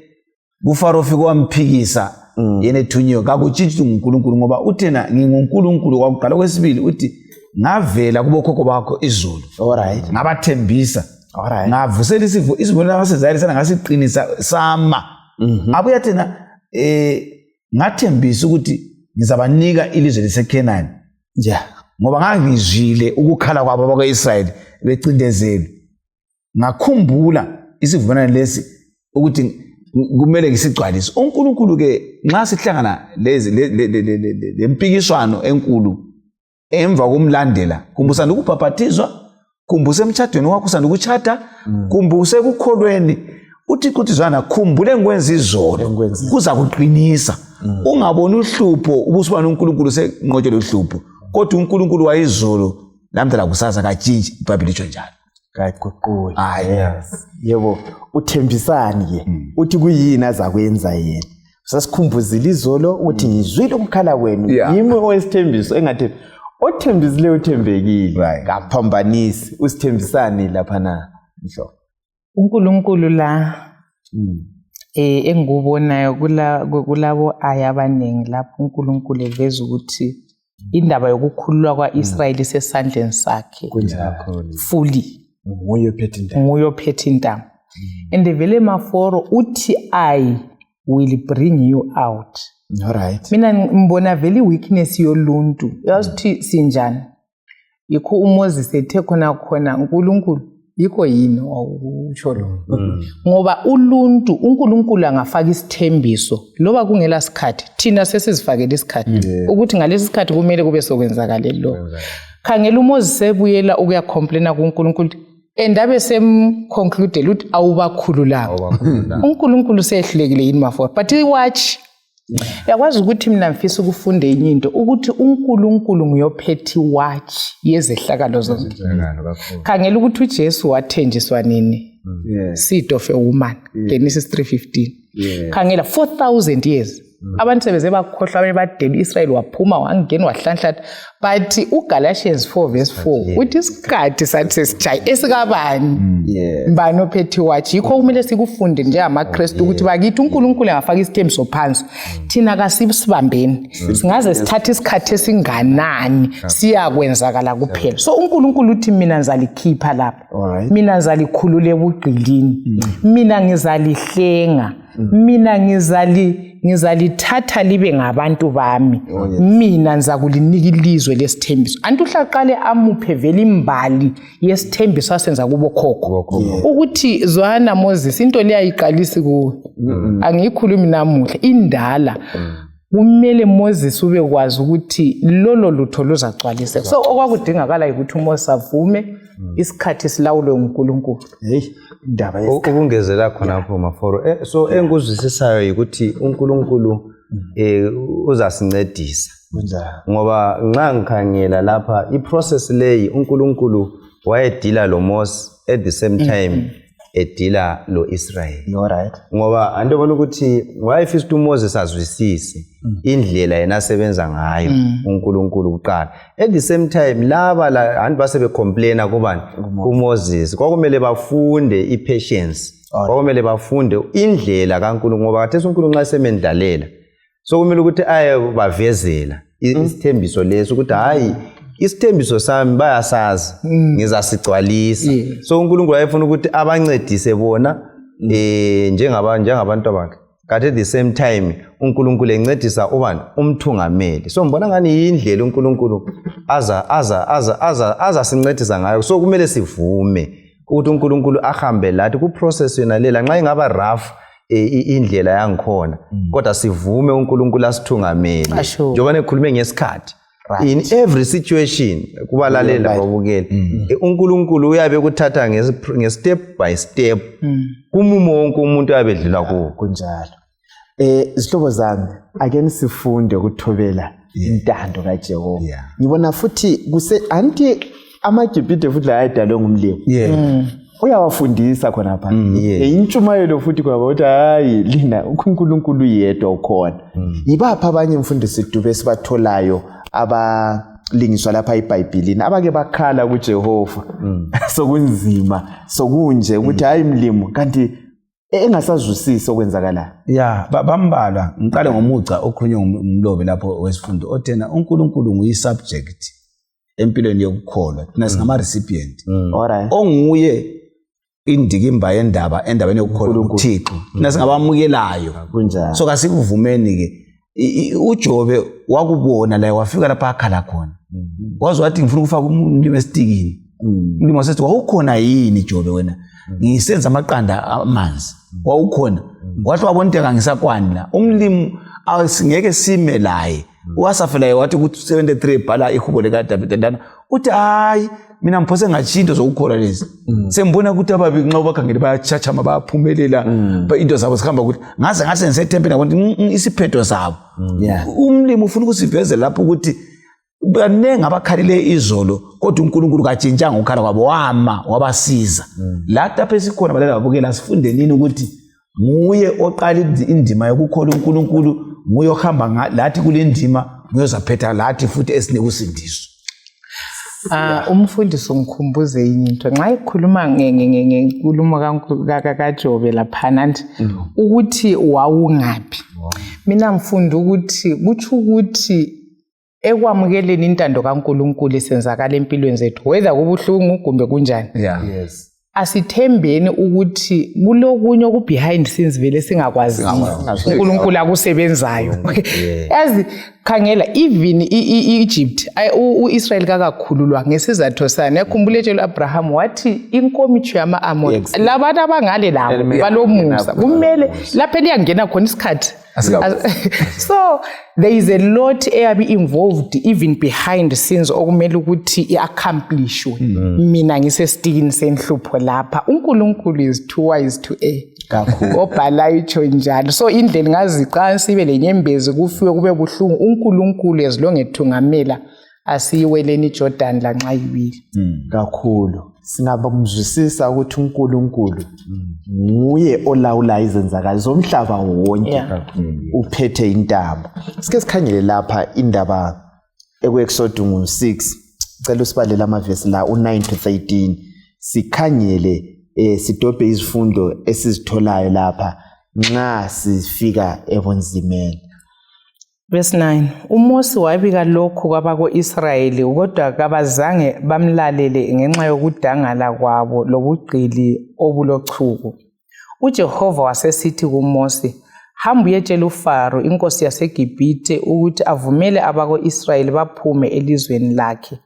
kuFaro fika wamphikisa yena ethunyiwe kakutshintshi nguNkulunkulu ngoba uthena nginguNkulunkulu kwakuqala. Kwesibili uthi ngavela kubokhokho bakho izulu. Alright. Ngabathembisa. Alright. Ngavusela isibonelo abasezayile sana ngasiqinisa sama. Abuya thena ngathembisa ukuthi ngizabanika ilizwe leseKhenani. Yeah. Ngoba ngangizwile ukukhala kwabo bakwaIsrayeli becindezelwe. Ngakhumbula isivumelwano lesi ukuthi kumele ngisigcwalise. uNkulunkulu ke nxa sihlangana lempikiswano enkulu emva kumlandela kumbusana ukubhaphathizwa, kumbuse emtshadweni wakho usanda ukuchata, kumbuse ekukholweni. Uthi kutizwana khumbule ngikwenza izolo kuza kuqinisa. Ungaboni uhlupho ubusuba noNkulunkulu senqotshela uhlupho. Kodwa uNkulunkulu wayizolo lamdala kusasa katshintshi iBhayibheli itsho njalo. Kayiququli. Yes. Yebo uthembisani ke. Uthi kuyini azakwenza yena. Sasikhumbuzile izolo uthi ngizwile ukukhala kwenu. Yimi owesithembiso engathi othembisile uthembekile. Ngaphambanisi usithembisani lapha na mhlo. uNkulunkulu la engikubonayo kulabo ayabaningi lapho uNkulunkulu eveza ukuthi indaba yokukhululwa kwaIsrayeli sesandleni sakhe fully nguye ophethe intambo. And vele maforo uthi I will bring you out. Alright. Mina ngibona vele weakness yoluntu yazi sinjani yikho uMoses ethe khona uNkulunkulu yikho yini awusho lo ngoba uluntu uNkulunkulu angafaka isithembiso loba kungela sikhathi thina sesizifakela isikhathi ukuthi ngalesi sikhathi kumele kube sokwenzakala lo. Khangela uMoses ebuyela ukuya complaina kuNkulunkulu endabe semconclude ukuthi awubakhululanga. uNkulunkulu sehlulekile yini mafo but watch yakwazi ukuthi mina mfisa ukufunda enye into ukuthi uNkulunkulu nguyophethe watch yezehlakalo zonke. Khangela ukuthi uJesu wathenjiswa nini seed of a woman Genesis 3:15. Khangela 4,000 years abantu sebeze bakhohlwa bebadela Israel waphuma wangena wahlanhlatha but uGalatians 4:4 uthi isikhathi sathi sesijayi esikabani mbani ophethe watch yikho kumele sikufunde njengamaKristu ukuthi bakithi uNkulunkulu angafaka isithembiso phansi thina kasibambeni singaze sithathe isikhathi esinganani siyakwenzakala kuphela so uNkulunkulu uthi mina ngizalikhipha lapha mina ngizalikhulula ebugqilini mina ngizalihlenga mina ngizalithatha libe ngabantu bami mina ngizakulinika ilizwe lesithembiso anti uhlaqale amuphe vele imbali yesithembiso asenza kubo khokho ukuthi zwana Moses into leyayiqalisi kuwe angiyikhulumi namuhla indala kumele Moses ube kwazi ukuthi lolo lutho luzacwaliseka so okwakudingakala ukuthi uMoses avume isikhathi silawulwe uNkulunkulu indaba ukungezela khonapho maforo so engikuzwisisayo ukuthi uNkulunkulu uzasincedisa ngoba nxa ngikhangela lapha iprocess leyi uNkulunkulu wayedila lo Moses at the same time edila lo Israel ngoba andibona ukuthi wayefisa ukuthi uMoses azwisise indlela yena asebenza ngayo uNkulunkulu uqala at the same time laba la anti basebe complaina kubani kuMoses kwakumele bafunde ipatience kwakumele bafunde indlela kaNkulunkulu ngoba kathesi uNkulunkulu nxa semendalela so kumele ukuthi aye bavezela isithembiso leso ukuthi hayi isithembiso sami bayasazi ngizasigcwalisa so uNkulunkulu ayefuna ukuthi abancedise bona njengabantu bakhe kanti at the same time uNkulunkulu encedisa ubani umthungameli so ngibona ngani indlela uNkulunkulu aza sincedisa ngayo so kumele sivume ukuthi uNkulunkulu ahambe lathi ku process yona lela nxa ingaba rough indlela yangikhona kodwa sivume uNkulunkulu asithungameli njengoba nekhulume ngesikhathi in every situation kubalalela babukele uNkulunkulu uyabe kuthatha nge-step by step kumumo wonke umuntu abedlula kuwo kunjalo izihlobo zami ake nisifunde ukuthobela intando kaJehova ngibona futhi anti amaGibhithe futhi la ayidalwe ngumlimi uyawafundisa khona pha intshumayelo futhi kwaba ukuthi hayi lina uNkulunkulu yedwa ukhona yibapha abanye imfundiso idube sibatholayo abalingiswa lapha eBhayibhelini abake bakhala kuJehova sokunzima sokunje ukuthi hayi mlimo kanti engasazwisisi okwenzakala bambalwa ngiqale ngomuca okhulunywa ngumlobi lapho wesifundo othena uNkulunkulu nguyisubject empilweni yokukholwa thina singama recipient onguye indikimba yendaba endabeni yokukholwa uThixo thina singabamukelayo so kasikuvumeni ke uJobe wakubona la wafika lapha akhala khona wazi wathi ngifuna ukufaka umlimo esitikini umlimo wasethi wawukhona yini Jobe wena ngisenza amaqanda amanzi wawukhona wathi wabona into engangisakwani la umlimo asingeke sime laye wasafela wathi ukuthi 73 bhala ihubo leka David ndana uthi hayi mina mphose ngachinto zokukhola lezi sembona ukuthi ababi nxa bakhangele bayachachama bayaphumelela into zabo zikhamba ukuthi ngaze ngisethempeni ukuthi isiphetho sabo umlimo ufuna ukusiveze lapho ukuthi banenge abakhalile izolo kodwa uNkulunkulu katshintshanga ukhala kwabo wabasiza la lapha esikhona balela babukela sifunde nini ukuthi nguye oqala indima yokukholwa uNkulunkulu nguye ohamba lathi kule ndima nguyozaphetha lathi futhi esinekusindiso umfundisi ngikhumbuze into nxa ikhuluma ngenkulumo kaJobe lapha ukuthi wawungaphi mina ngifunda ukuthi kuthi ukuthi ekwamukeleni intando kaNkulunkulu isenzakala empilweni zethu whether kubuhlungu kumbe kunjani asithembeni ukuthi kulokunye okubehind scenes vele singakwazi uNkulunkulu akusebenzayo yazi khangela even iEgypt uIsrael kakakhululwa ngesizathu sane yakhumbule tshelo Abraham wathi inkomithi yama-Amori labantu abangale labo balomusa kumele lapha liyangena khona isikhathi so there is a lot eyabe involved even behind scenes okumele ukuthi iaccomplishwe mina ngisesitikini senhlupho lapha uNkulunkulu is too wise to err kakhulu obhala itsho njalo so indlela ngaziqansi ibe lenyembezi kufiwe kube buhlungu uNkulunkulu ezilonge thungamela asiyiweleni iJordan lanxa iwile kakhulu singabamzwisisa ukuthi uNkulunkulu nguye olawula izenzakalo zomhlaba wonke uphethe intambo. Sike sikhangele lapha indaba eku-Exodus 6 cela usibalela amavesi la u9 to 13 sikhangele sidobhe izifundo esizitholayo lapha nxa sifika ebunzimeni. Verse 9. uMose wabika lokhu kwabako-Israyeli kodwa kabazange bamlalele ngenxa yokudangala kwabo lobugqili obulochuku. uJehova wasesithi kuMose, hamba uyetshela uFaro inkosi yaseGibhithe ukuthi avumele abako-Israyeli baphume elizweni lakhe.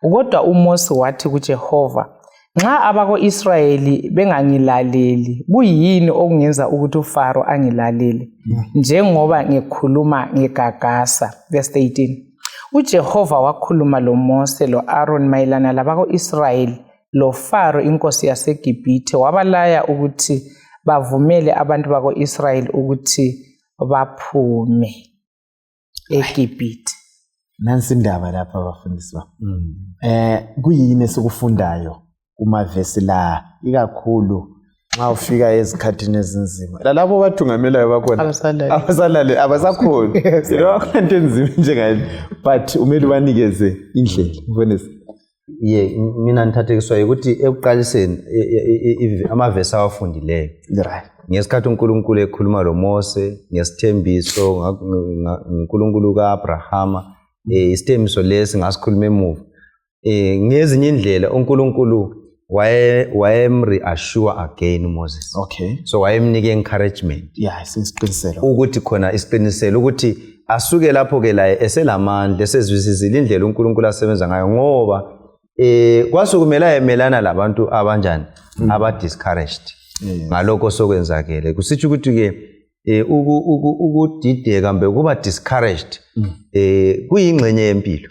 Kodwa uMose wathi kuJehova, nxa abako-Israyeli bengangilaleli, kuyini okungenza ukuthi uFaro angilalele njengoba ngikhuluma ngegagasa? Verse 18. uJehova wakhuluma loMose lo-Aaron mayelana labako-Israyeli loFaro inkosi yaseGibhithe, wabalaya ukuthi bavumele abantu bako-Israyeli ukuthi baphume eGibhithe. Nansi indaba lapha abafundisi bami. Kuyini esikufundayo kumavesi la ikakhulu nxa ufika ezikhathini ezinzima lalabo bathungamelayo bakhona abasalale abasakhona kanti enzima njengani but umele ubanikeze indlela mfundisi. Mina ngithathekiswa ukuthi ekuqaliseni amavesi awafundileyo ngesikhathi uNkulunkulu ekhuluma loMose ngesithembiso uNkulunkulu kaAbrahama isithembiso lesi ngasikhuluma emuva ngezinye indlela uNkulunkulu wayemreassure again uMoses. So wayemnika encouragement isiqiniselo ukuthi khona isiqiniselo ukuthi asuke lapho ke la eselamandla esezwisisile indlela uNkulunkulu asebenza ngayo ngoba kwasukumela emelana labantu abanjani aba-discouraged ngalokho sokwenzakele kusitsho ukuthi ke ukudideka mbe kuba discouraged kuyingxenye yempilo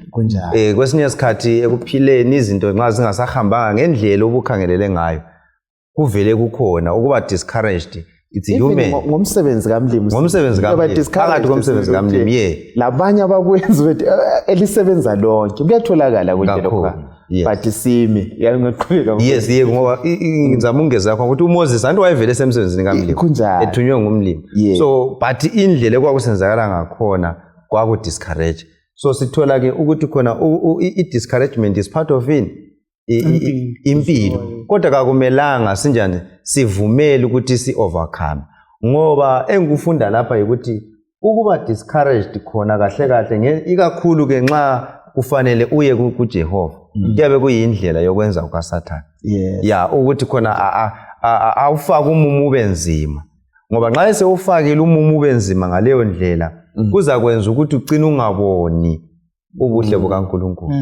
kwesinye isikhathi ekuphileni izinto nxa zingasahambanga ngendlela obukhangelele ngayo kuvele kukhona ukuba discouraged. It's human. Ngomsebenzi kamlimi phakathi komsebenzi kamlimi labanye abakwenza ukuthi elisebenza lonke kuyatholakala kunjalo but simi ngiyaqhubeka ngoba ngizama ungeza yakho ukuthi uMoses anti wayevele esemsebenzini kamlimi ethunywe ngumlimi so but indlela ekwakusenzakala ngakhona kwaku discourage. So sithola ke ukuthi khona i-discouragement is part of impilo kodwa kakumelanga sinjani sivumele ukuthi si-overcome ngoba engikufunda lapha ukuthi ukuba discouraged khona kahle kahle ikakhulu ke nxa kufanele uye kuJehova kuyabe kuyindlela yokwenza ukaSathane ukuthi khona awufake umumu benzima ngoba nxa esewufakile umumu benzima ngaleyo ndlela kuza kwenza ukuthi ugcine ungaboni ubuhle bukaNkulunkulu.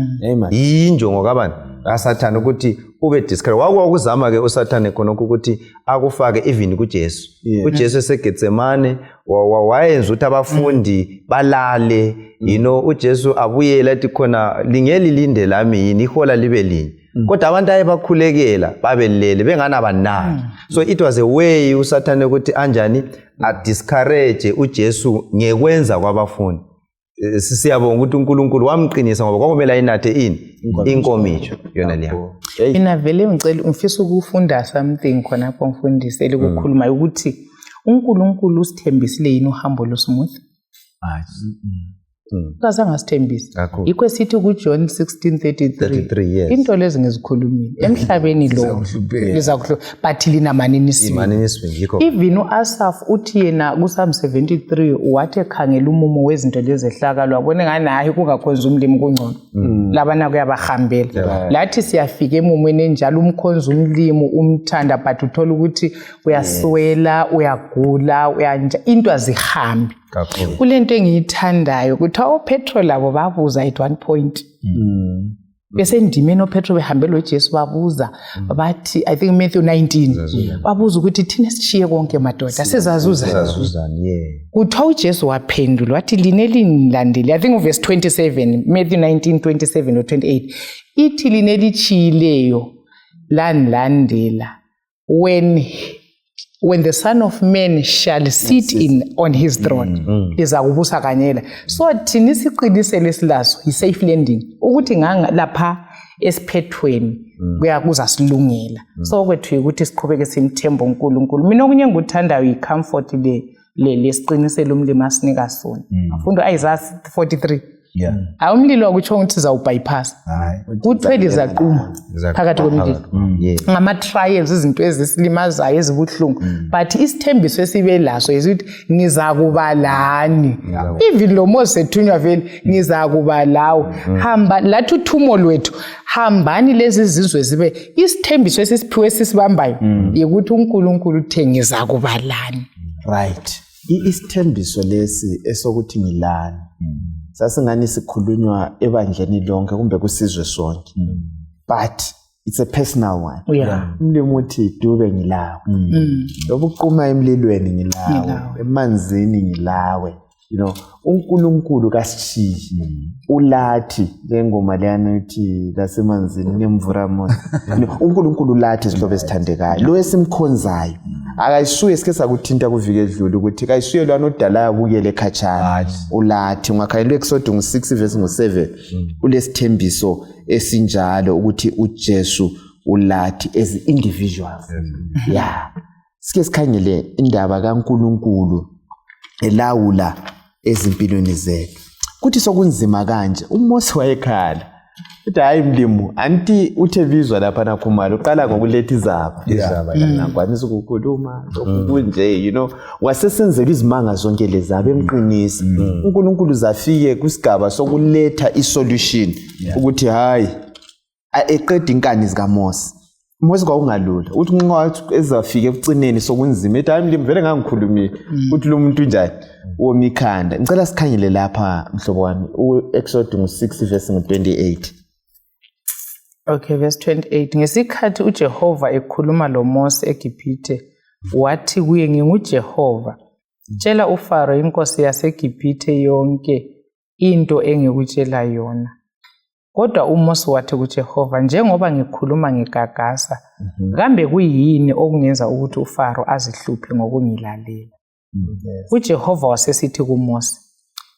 Yinjongo kabani kaSathane ukuthi ube discouraged. Wakuzama ke uSathane khona ukuthi akufake even kuJesu. uJesu eseGetsemane wayenza ukuthi abafundi balale uJesu abuyela ethi khona lingeli linde lami yini ihola libe linye kodwa abantu ayebakhulekela babelele benganabanaki. So it was a way uSathane ukuthi anjani a discourage uJesu ngekwenza kwabafundi. Siyabonga ukuthi uNkulunkulu wamqinisa ngoba kwakumele ayinathe inkomijo yona leya. Mina vele ngifisa ukufunda something khona lapho ngifundise ukukhuluma ukuthi uNkulunkulu usithembisile yini uhambo losmooth. Kazange asithembise. Yikho sithi kuJohn 16:33 into lezi ngizikhulumile emhlabeni lo lizakuhlo but lina maninisini even uAsaph uthi yena kuPsalm 73 wathi ekhangela umumo wezinto lezi ehlakalwa wabona ngani hayi kungakhonza umlimi kungcono labana kuyabahambela lathi siyafika emumweni enjalo umkhonza umlimi umthanda but uthola ukuthi uyaswela uyagula uyanja into azihambi. Kulento engiyithandayo ukuthi oPetro labo babuza at one point bese ndimeni oPetro behambela uJesu babuza bathi I think Matthew 19 babuza ukuthi thina sishiye konke madoda sezazuzani kuthiwa uJesu waphendula wathi linelilandele I think verse 27 Matthew 19:27 or 28 ithi linelichileyo landela when the Son of Man shall sit on his throne liza kubusa kanyela. So thina isiqiniselo esilaso yi safe landing ukuthi lapha esiphethweni kuzasilungela so kwethu ukuthi siqhubeke simthemba uNkulunkulu. Mina okunye engikuthandayo i-comfort lesiqiniselo umlimi asinika sona. Afundo Isaiah 43 awumlilo akutsho ukuthi uzawubypass kuthwele zaquma phakathi kwemlilo ngama-trials izinto ezisilimazayo ezibuhlungu but isithembiso esibe laso yikuthi ngizakuba lani even lo Mose ethunywa vele ngizakuba lawo hamba lathi uthumo lwethu hambani lezi zizwe zibe isithembiso esisiphiwe sisibambayo yikuthi uNkulunkulu uthe ngizakuba lani. Right, isithembiso lesi esokuthi ngilani sasingani sikhulunywa ebandleni lonke kumbe kusizwe sonke but it's a personal one. Umlimi uthi Dube ngilawe lobuquma emlilweni ngilawe emanzini ngilawe uNkulunkulu kasishiyi ulathi njengoma leyana ithi lasemanzini ngemvura moya uNkulunkulu ulathi izihlobo ezithandekayo lo esimkhonzayo akayisuye sike sakuthinta kuvike edlule ukuthi kayisuye lwana odala yabukele ekhachana ulathi ungakhalelwe eKsodus 6 verse 7 kulesithembiso esinjalo ukuthi uJesu ulathi as individuals. Sike sikhangele indaba kaNkulunkulu elawula ezimpilweni zethu kuthi sokunzima kanje uMose wayekhala uthi hayi mlimi anti uthe bizwa lapha nakhumalo uqala ngokuletha izaba nakwanisa ukukhuluma kunje wasesenzela izimanga zonke lezaba emqinisa uNkulunkulu zafike kusigaba sokuletha isolution ukuthi hayi eqeda inkani zikaMose. Mose kwakungalula uthi ngathi ezafika ebucineni sokunzima ethi hayi mlimi vele ngangikhulumile uthi lo muntu njani womikhanda. Ngicela sikhangele lapha mhlobo wami uExodus 6 verse 28. Okay, verse 28. Ngesikhathi uJehova ekhuluma lo Mose eGibhithe wathi kuye nginguJehova tshela uFaro inkosi yaseGibhithe yonke into engikutshela yona. Kodwa uMose wathi kuJehova njengoba ngikhuluma ngigagasa kambe kuyini okungenza ukuthi uFaro azihluphe ngokungilalela. uJehova wasesithi kuMose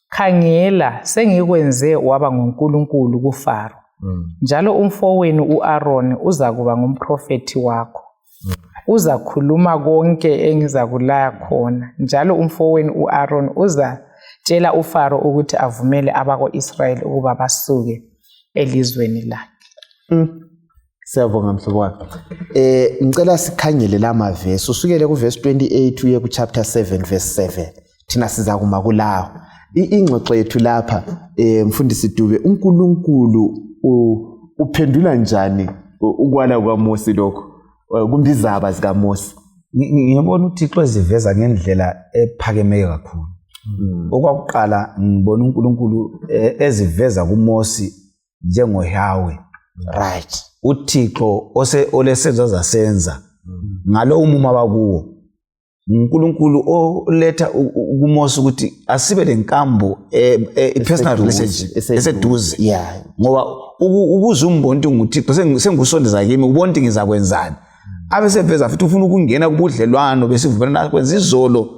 khangela sengikwenze waba nguNkulunkulu kuFaro njalo umfowenu uAaron uza kuba ngumprofeti wakho uzakhuluma konke engizakulaya khona njalo umfowenu uAaron uzatshela uFaro ukuthi avumele abako-Israyeli ukuba basuke elizweni lakhe. Siyabonga mhlobo wami. Ngicela sikhangele lama verse usukele ku verse 28 uye ku chapter 7 verse 7 thina siza kuma kulawo ingxoxo yethu lapha mfundisi Dube uNkulunkulu uphendula njani ukwala kwaMose lokho kumbe izaba zikaMose. Ngiyabona uThixo eziveza ngendlela ephakemeke kakhulu. Okwakuqala ngibona uNkulunkulu eziveza kuMose njengoYahweh. Right. uThixo olesenza zasenza ngalo umuma bakuwo uNkulunkulu oletha kuMose ukuthi asibe lenkambo personal relationship eseduze ngoba ukuze umbonto nguThixo sengusondeza kimi ubona ukuthi ngizakwenzani abe seveza futhi ufuna ukungena kubudlelwano besivumelana kwenza izolo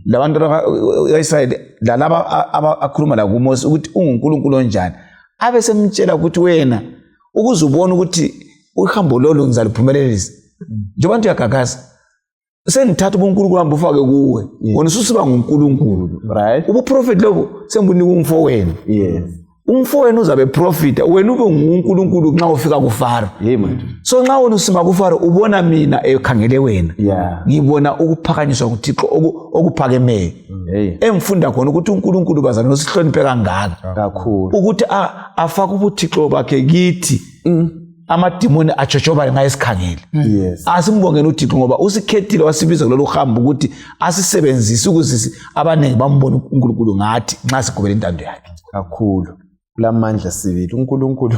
labantu bakaIsrael lalaba abakhuluma la kuMose ukuthi unguNkulunkulu onjani abe semtshela ukuthi wena ukuze ubone ukuthi uhambo lolo ngizaliphumelelisa njengoba abantu yagagaza sengithatha uNkulunkulu wami ufake kuwe wona ususiba nguNkulunkulu right ubuprofeti lobo sembunika umfowenu umfowenu uzabe profita wena ube nguNkulunkulu nxa ufika kuFaro so nxa wena usima kuFaro ubona mina ekhangele wena ngibona ukuphakanyiswa kuThixo okuphakemeye emfunda khona ukuthi uNkulunkulu bazana nosihloniphe kangaka kakhulu ukuthi afaka ubuThixo bakhe kithi amadimoni ajojoba ngayisikhangele asimbongeni uThixo ngoba usikhethile wasibiza kulolu hambo ukuthi asisebenzise ukuze abanengi bambone uNkulunkulu ngathi nxa sigobela intando yakhe kakhulu lamandla sibili uNkulunkulu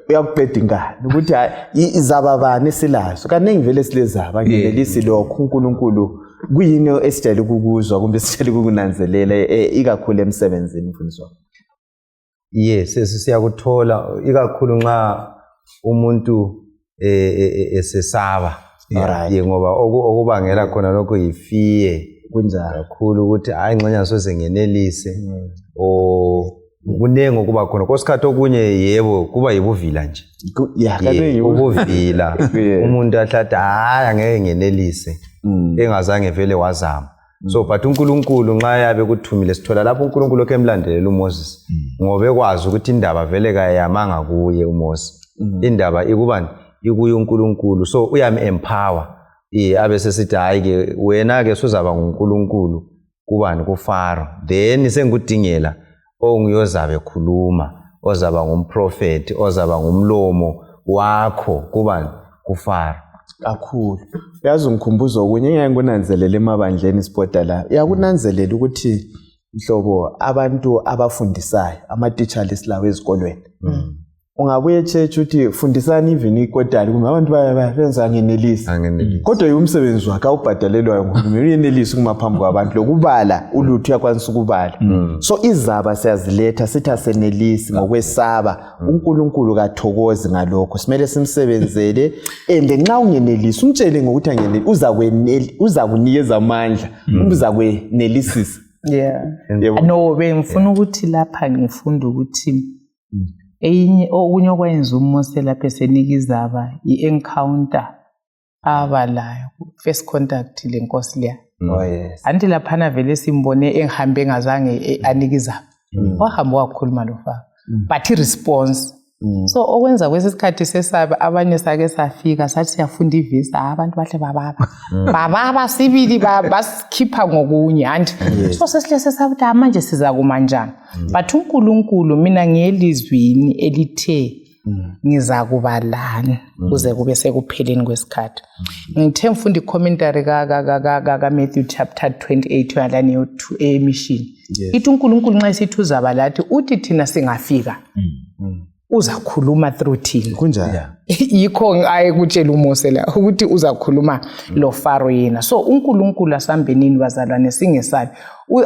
uyakuqeda ingane ukuthi izababane silazo kaningi vele silezaba ngelisi lokho uNkulunkulu kuyini esijayele ukukuzwa kumbe esijayele ukunanzelela ikakhulu emsebenzini mfundisi wami. Yes siyakuthola ikakhulu nxa umuntu esesaba ngoba okubangela khona lokho yifiye kunjalo kakhulu ukuthi hayi ngxenye soze ngenelise kuningi kuba khona kosikhathi okunye yebo kuba yibuvila nje ubuvila umuntu ahlathi hayi angeke ngenelise engazange vele wazama so but uNkulunkulu nxa yabe kuthumile sithola lapho uNkulunkulu okemlandelela uMoses ngoba ekwazi ukuthi indaba vele kayamanga kuye uMoses indaba ikubani ikuye uNkulunkulu so uyam-empower abe sesithi hayi ke wena ke suzaba nguNkulunkulu kubani kuFaro then sengikudingela ongiyozabe khuluma ozaba ngumprofeti ozaba ngumlomo wakho kubani kuFaro kakhulu yazi ungikhumbuza okunye engeke ngunanzelela emabandleni sibhoda la yakunanzelela ukuthi mhlobo abantu abafundisayo ama-teachers lawo ezikolweni ungabuye echurch uthi fundisani even ikodali kuma abantu bayenza ngenelisi kodwa umsebenzi wakhe awubhadalelwayo ngohulumeni uyenelisi kuma phambi kwabantu lokubala ulutho uyakwanisa ukubala so izaba siyaziletha sithi asenelisi ngokwesaba uNkulunkulu kathokozi ngalokho simele simsebenzele and nxa ungenelisi umtshele ngokuthi angenelisi uzakunikeza amandla uzakwenelisisa no bengifuna ukuthi lapha ngifunda ukuthi okunye okwenza uMose lapha esenika izaba i-encounter abalayo first contact lenkosi leya anti laphana vele simbone engihambe engazange anika izaba wahamba wakhuluma loFaro but i-response so okwenza kwesikhathi sesaba abanye sake safika sathi siyafunda ivisa abantu bahle bababa sibili basikhipha ngokunye anti so sesihlese sabuthi manje siza kuma njani but uNkulunkulu mina ngiyelizwini elithe ngiza kuba lana kuze kube sekupheleni kwesikhathi ngithe mfunda icommentary ka Matthew chapter 28 yalani yo2 emission ithi uNkulunkulu nxa esithi uzaba lathi uthi thina singafika uzakhuluma through thina kunjani yikho ayekutshela uMose la ukuthi uzakhuluma lo Faro yena so uNkulunkulu asambenini bazalwane singesabi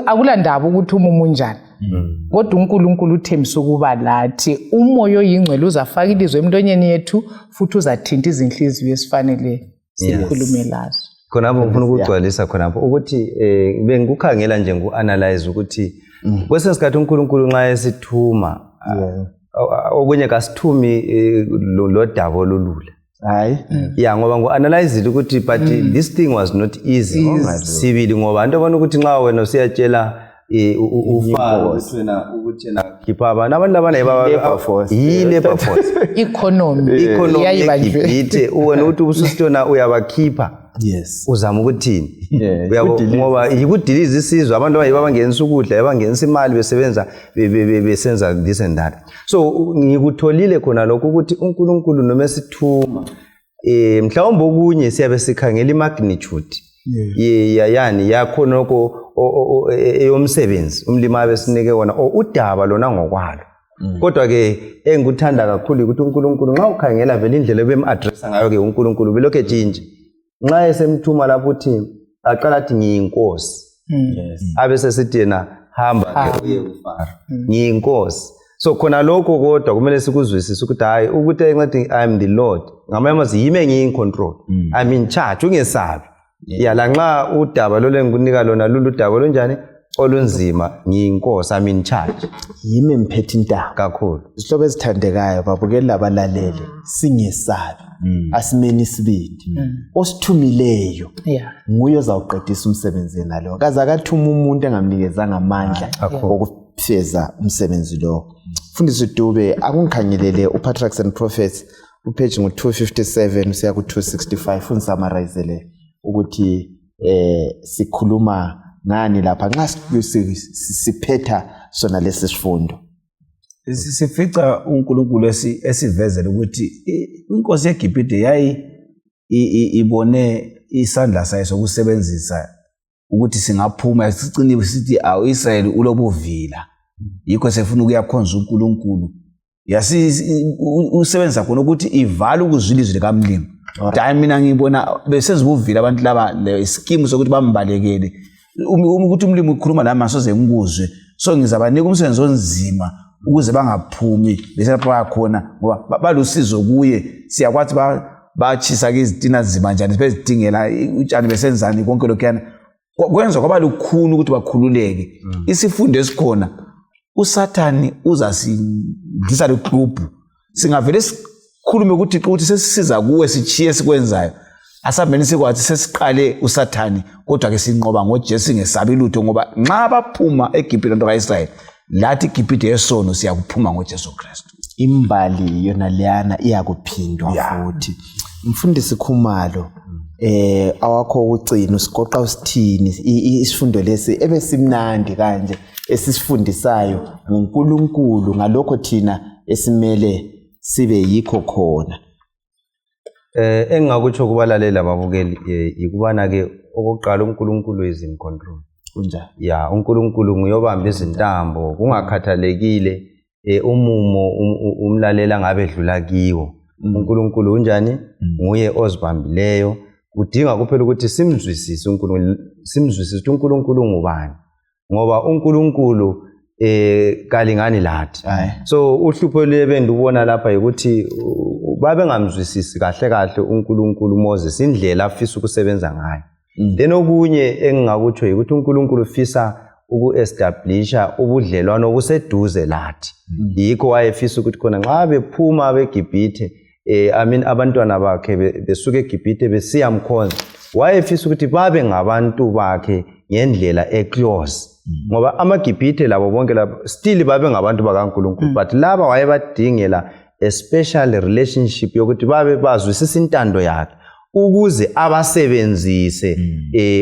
akulandaba ukuthi umunjani kodwa uNkulunkulu uthembisa ukuba lathi umoya oyingcwele uzafaka ilizwi emlonyeni yethu futhi uzathinta izinhliziyo esifanele sikhulume lazo khonapho ngifuna ukugcwalisa khonapho ukuthi bengikukhangela nje ngu-analyze ukuthi kwesinye isikhathi uNkulunkulu nxa esithuma okunye kasithumi lo daba olulula hayi ngoba ngu-analyzile ukuthi but this thing was not easy sibili ngoba into abona ukuthi nxa wena usiyatshela uFaro ukuthi yena khipha abantu labana i-labor force economy yayibanjwe wena uthi ususitona uyabakhipha uzama ukuthini ngoba yikudiliza isizwe abantu abangenisa ukudla abangenisa imali besebenza besenza this and that so ngikutholile khona lokho ukuthi uNkulunkulu noma esithuma mhlawumbe okunye siyabe sikhangela imagnitude yani yakho nokho eyomsebenzi umlimi abe sinike wona udaba lona ngokwalo kodwa ke engikuthanda kakhulu ukuthi uNkulunkulu nxa ukhangela vele indlela ebem-addressa ngayo ke uNkulunkulu belokho etshintshe nxa esemthuma lapho uthi aqala athi ngiyinkosi abe sesithi yena hamba ke uye kuFaro ngiyinkosi so khona lokho kodwa kumele sikuzwisise ukuthi hayi ukuthi engathi I am the Lord ngamanye yimi ngiyi-control I'm in charge ungesabi la nxa udaba lolo engikunika lona lolu daba lonjani olunzima ngiyinkosi I'm in charge yimi emphethe intaba kakhulu isihlobo esithandekayo babukeli labalaleli singesabi asimeni isibindi osithumileyo nguye ozawuqedisa umsebenzi nalo kaze akathuma umuntu engamnikezanga amandla okufeza umsebenzi lo Mfundisi Dube akungikhangelele uPatriarchs and Prophets upage ngo257 usiya ku265 unsummarize ukuthi sikhuluma ngani lapha nxa siphetha sona lesi sifundo sifica uNkulunkulu esivezela ukuthi inkosi yeGibhithe yayi ibone isandla sayo sokusebenzisa ukuthi singaphuma siciniwe sithi uIsrael ulobuvila yikho sefuna ukuyakhonza uNkulunkulu usebenzisa khona ukuthi ivala ukuzwila izwi likaMlimi hayi mina ngibona besezibuvila abantu laba leskimu sokuthi bambalekele ukuthi umlimi ukhuluma nami asoze ngikuzwe so ngizabanika umsebenzi onzima ukuze bangaphumi bese lapho bakhona ngoba balusizo kuye siyakwazi bachisa ke izitina zima njani bezidingela utshani besenzani konke lokho yana kwenza kwaba lukhulu ukuthi bakhululeke isifundo esikhona uSathane uzasindisa le group singavele sikhulume ukuthi sesisiza kuwe sichiye sikwenzayo asambeni sikwathi sesiqale uSathane kodwa ke sinqoba ngoJesu ngesabi lutho ngoba nxa baphuma eGibhithe nto kaIsrayeli lathi iGibhithe yesono siyakuphuma ngoJesu Kristu. Imbali yona leyana iyakuphindwa futhi. Mfundisi Khumalo awakho ukucina usiqoqa usithini isifundo lesi ebesimnandi kanje esisifundisayo ngoNkulunkulu ngalokho thina esimele sibe yikho khona. Engingakutsho kubalalela ababukeli ikubana ke okokuqala uNkulunkulu is in control. Kunjani? Ya uNkulunkulu nguyobamba izintambo kungakhathalekile umumo umlalela ngabe edlula kiwo. uNkulunkulu unjani? Nguye ozibambileyo. Kudinga kuphela ukuthi simzwisise uNkulunkulu, simzwisise ukuthi uNkulunkulu ngubani. Ngoba uNkulunkulu kalingani lathi. So uhlupho lebende ubona lapha ukuthi babe ngamzwisisi kahle uNkulunkulu Moses indlela afisa ukusebenza ngayo. Then okunye engingakutsho ukuthi uNkulunkulu ufisa uku-establisha ubudlelwano obuseduze lathi. Yikho wayefisa ukuthi khona nxa bephuma beGibhithe abantwana bakhe besuka eGibhithe besiya mkhonza wayefisa ukuthi babe ngabantu bakhe ngendlela eclose. Ngoba amaGibhithe labo bonke labo still babe ngabantu bakaNkulunkulu but laba wayebadingela a special relationship yokuthi babe bazwisisa intando yakhe ukuze abasebenzise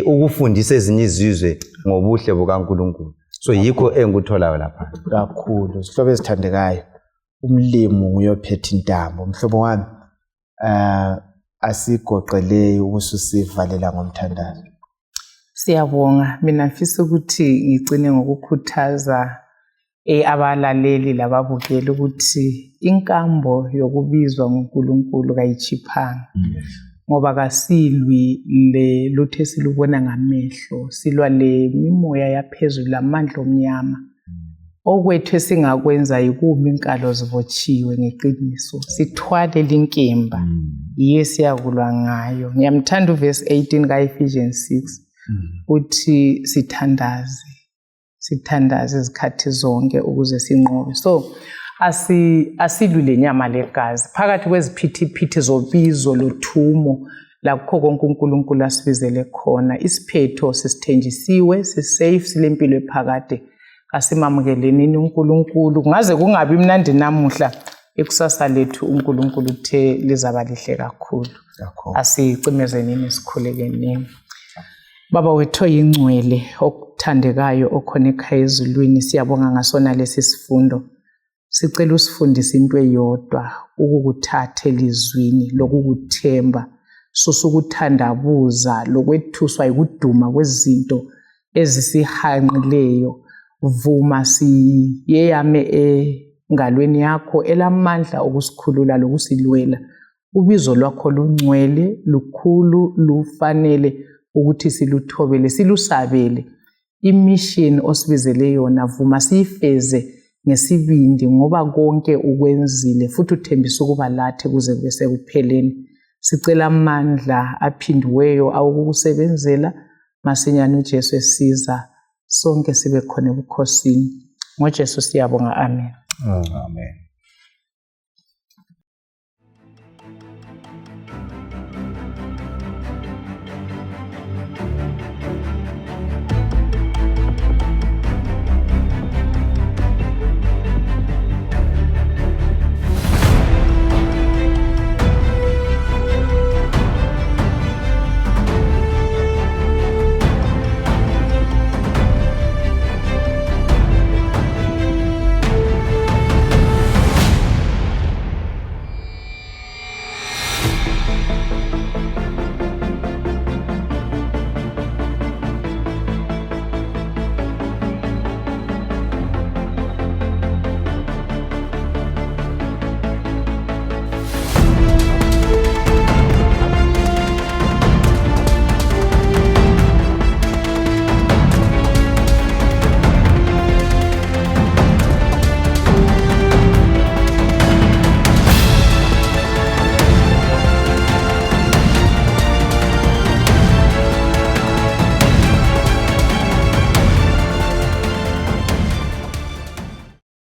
ukufundisa ezinye izizwe ngobuhle bukaNkulunkulu. So yikho engikutholayo lapha kakhulu. Sihlobo ezithandekayo umlimu nguyophethe intambo mhlobo wami asigoqele ukususivalela ngomthandazo. Siyabonga. Mina mfisa ukuthi ngicine ngokukhuthaza abalaleli lababukeli ukuthi inkambo yokubizwa ngoNkulunkulu kayichiphanga. Ngoba kasilwi le lutho esilubona ngamehlo, silwa le mimoya yaphezulu lamandla omnyama. Okwethu esingakwenza yikuma inkalo zibotshiwe ngeqiniso, sithwale linkemba yiyo siyakulwa ngayo. Ngiyamthanda uverse 18 kaEphesians 6 uthi sithandaze izikhathi zonke ukuze sinqobe. So asilwi lenyama legazi phakathi kweziphithiphithi zobizo lothumo lakho konke uNkulunkulu asibizele khona. Isiphetho sisithenjisiwe, sisafe, silempilo ephakade. Asimamukelenini uNkulunkulu. Kungaze kungabi mnandi namuhla, ikusasa lethu uNkulunkulu uthe lizaba lihle kakhulu. Asicimezenini sikhulekenini. Baba wethu oyingcwele okuthandekayo okhona ekhaya ezulwini, siyabonga ngasona lesi sifundo. Sicela usifundise into eyodwa, ukukuthatha elizwini lokukuthemba, susukuthandabuza lokwethuswa yikuduma kwezinto ezisihanqileyo. Vuma siyeyame engalweni yakho elamandla okusikhulula lokusilwela. Ubizo lwakho lungcwele, lukhulu, lufanele ukuthi siluthobele, silusabele. Imission osibizele yona vuma siyifeze ngesibindi ngoba konke ukwenzile futhi uthembisa ukuba lathi kuze kube sekupheleni. Sicela amandla aphindiweyo awukusebenzela masinyane uJesu esiza sonke sibe khona ebukhosini. NgoJesu siyabonga. Amen. Amen.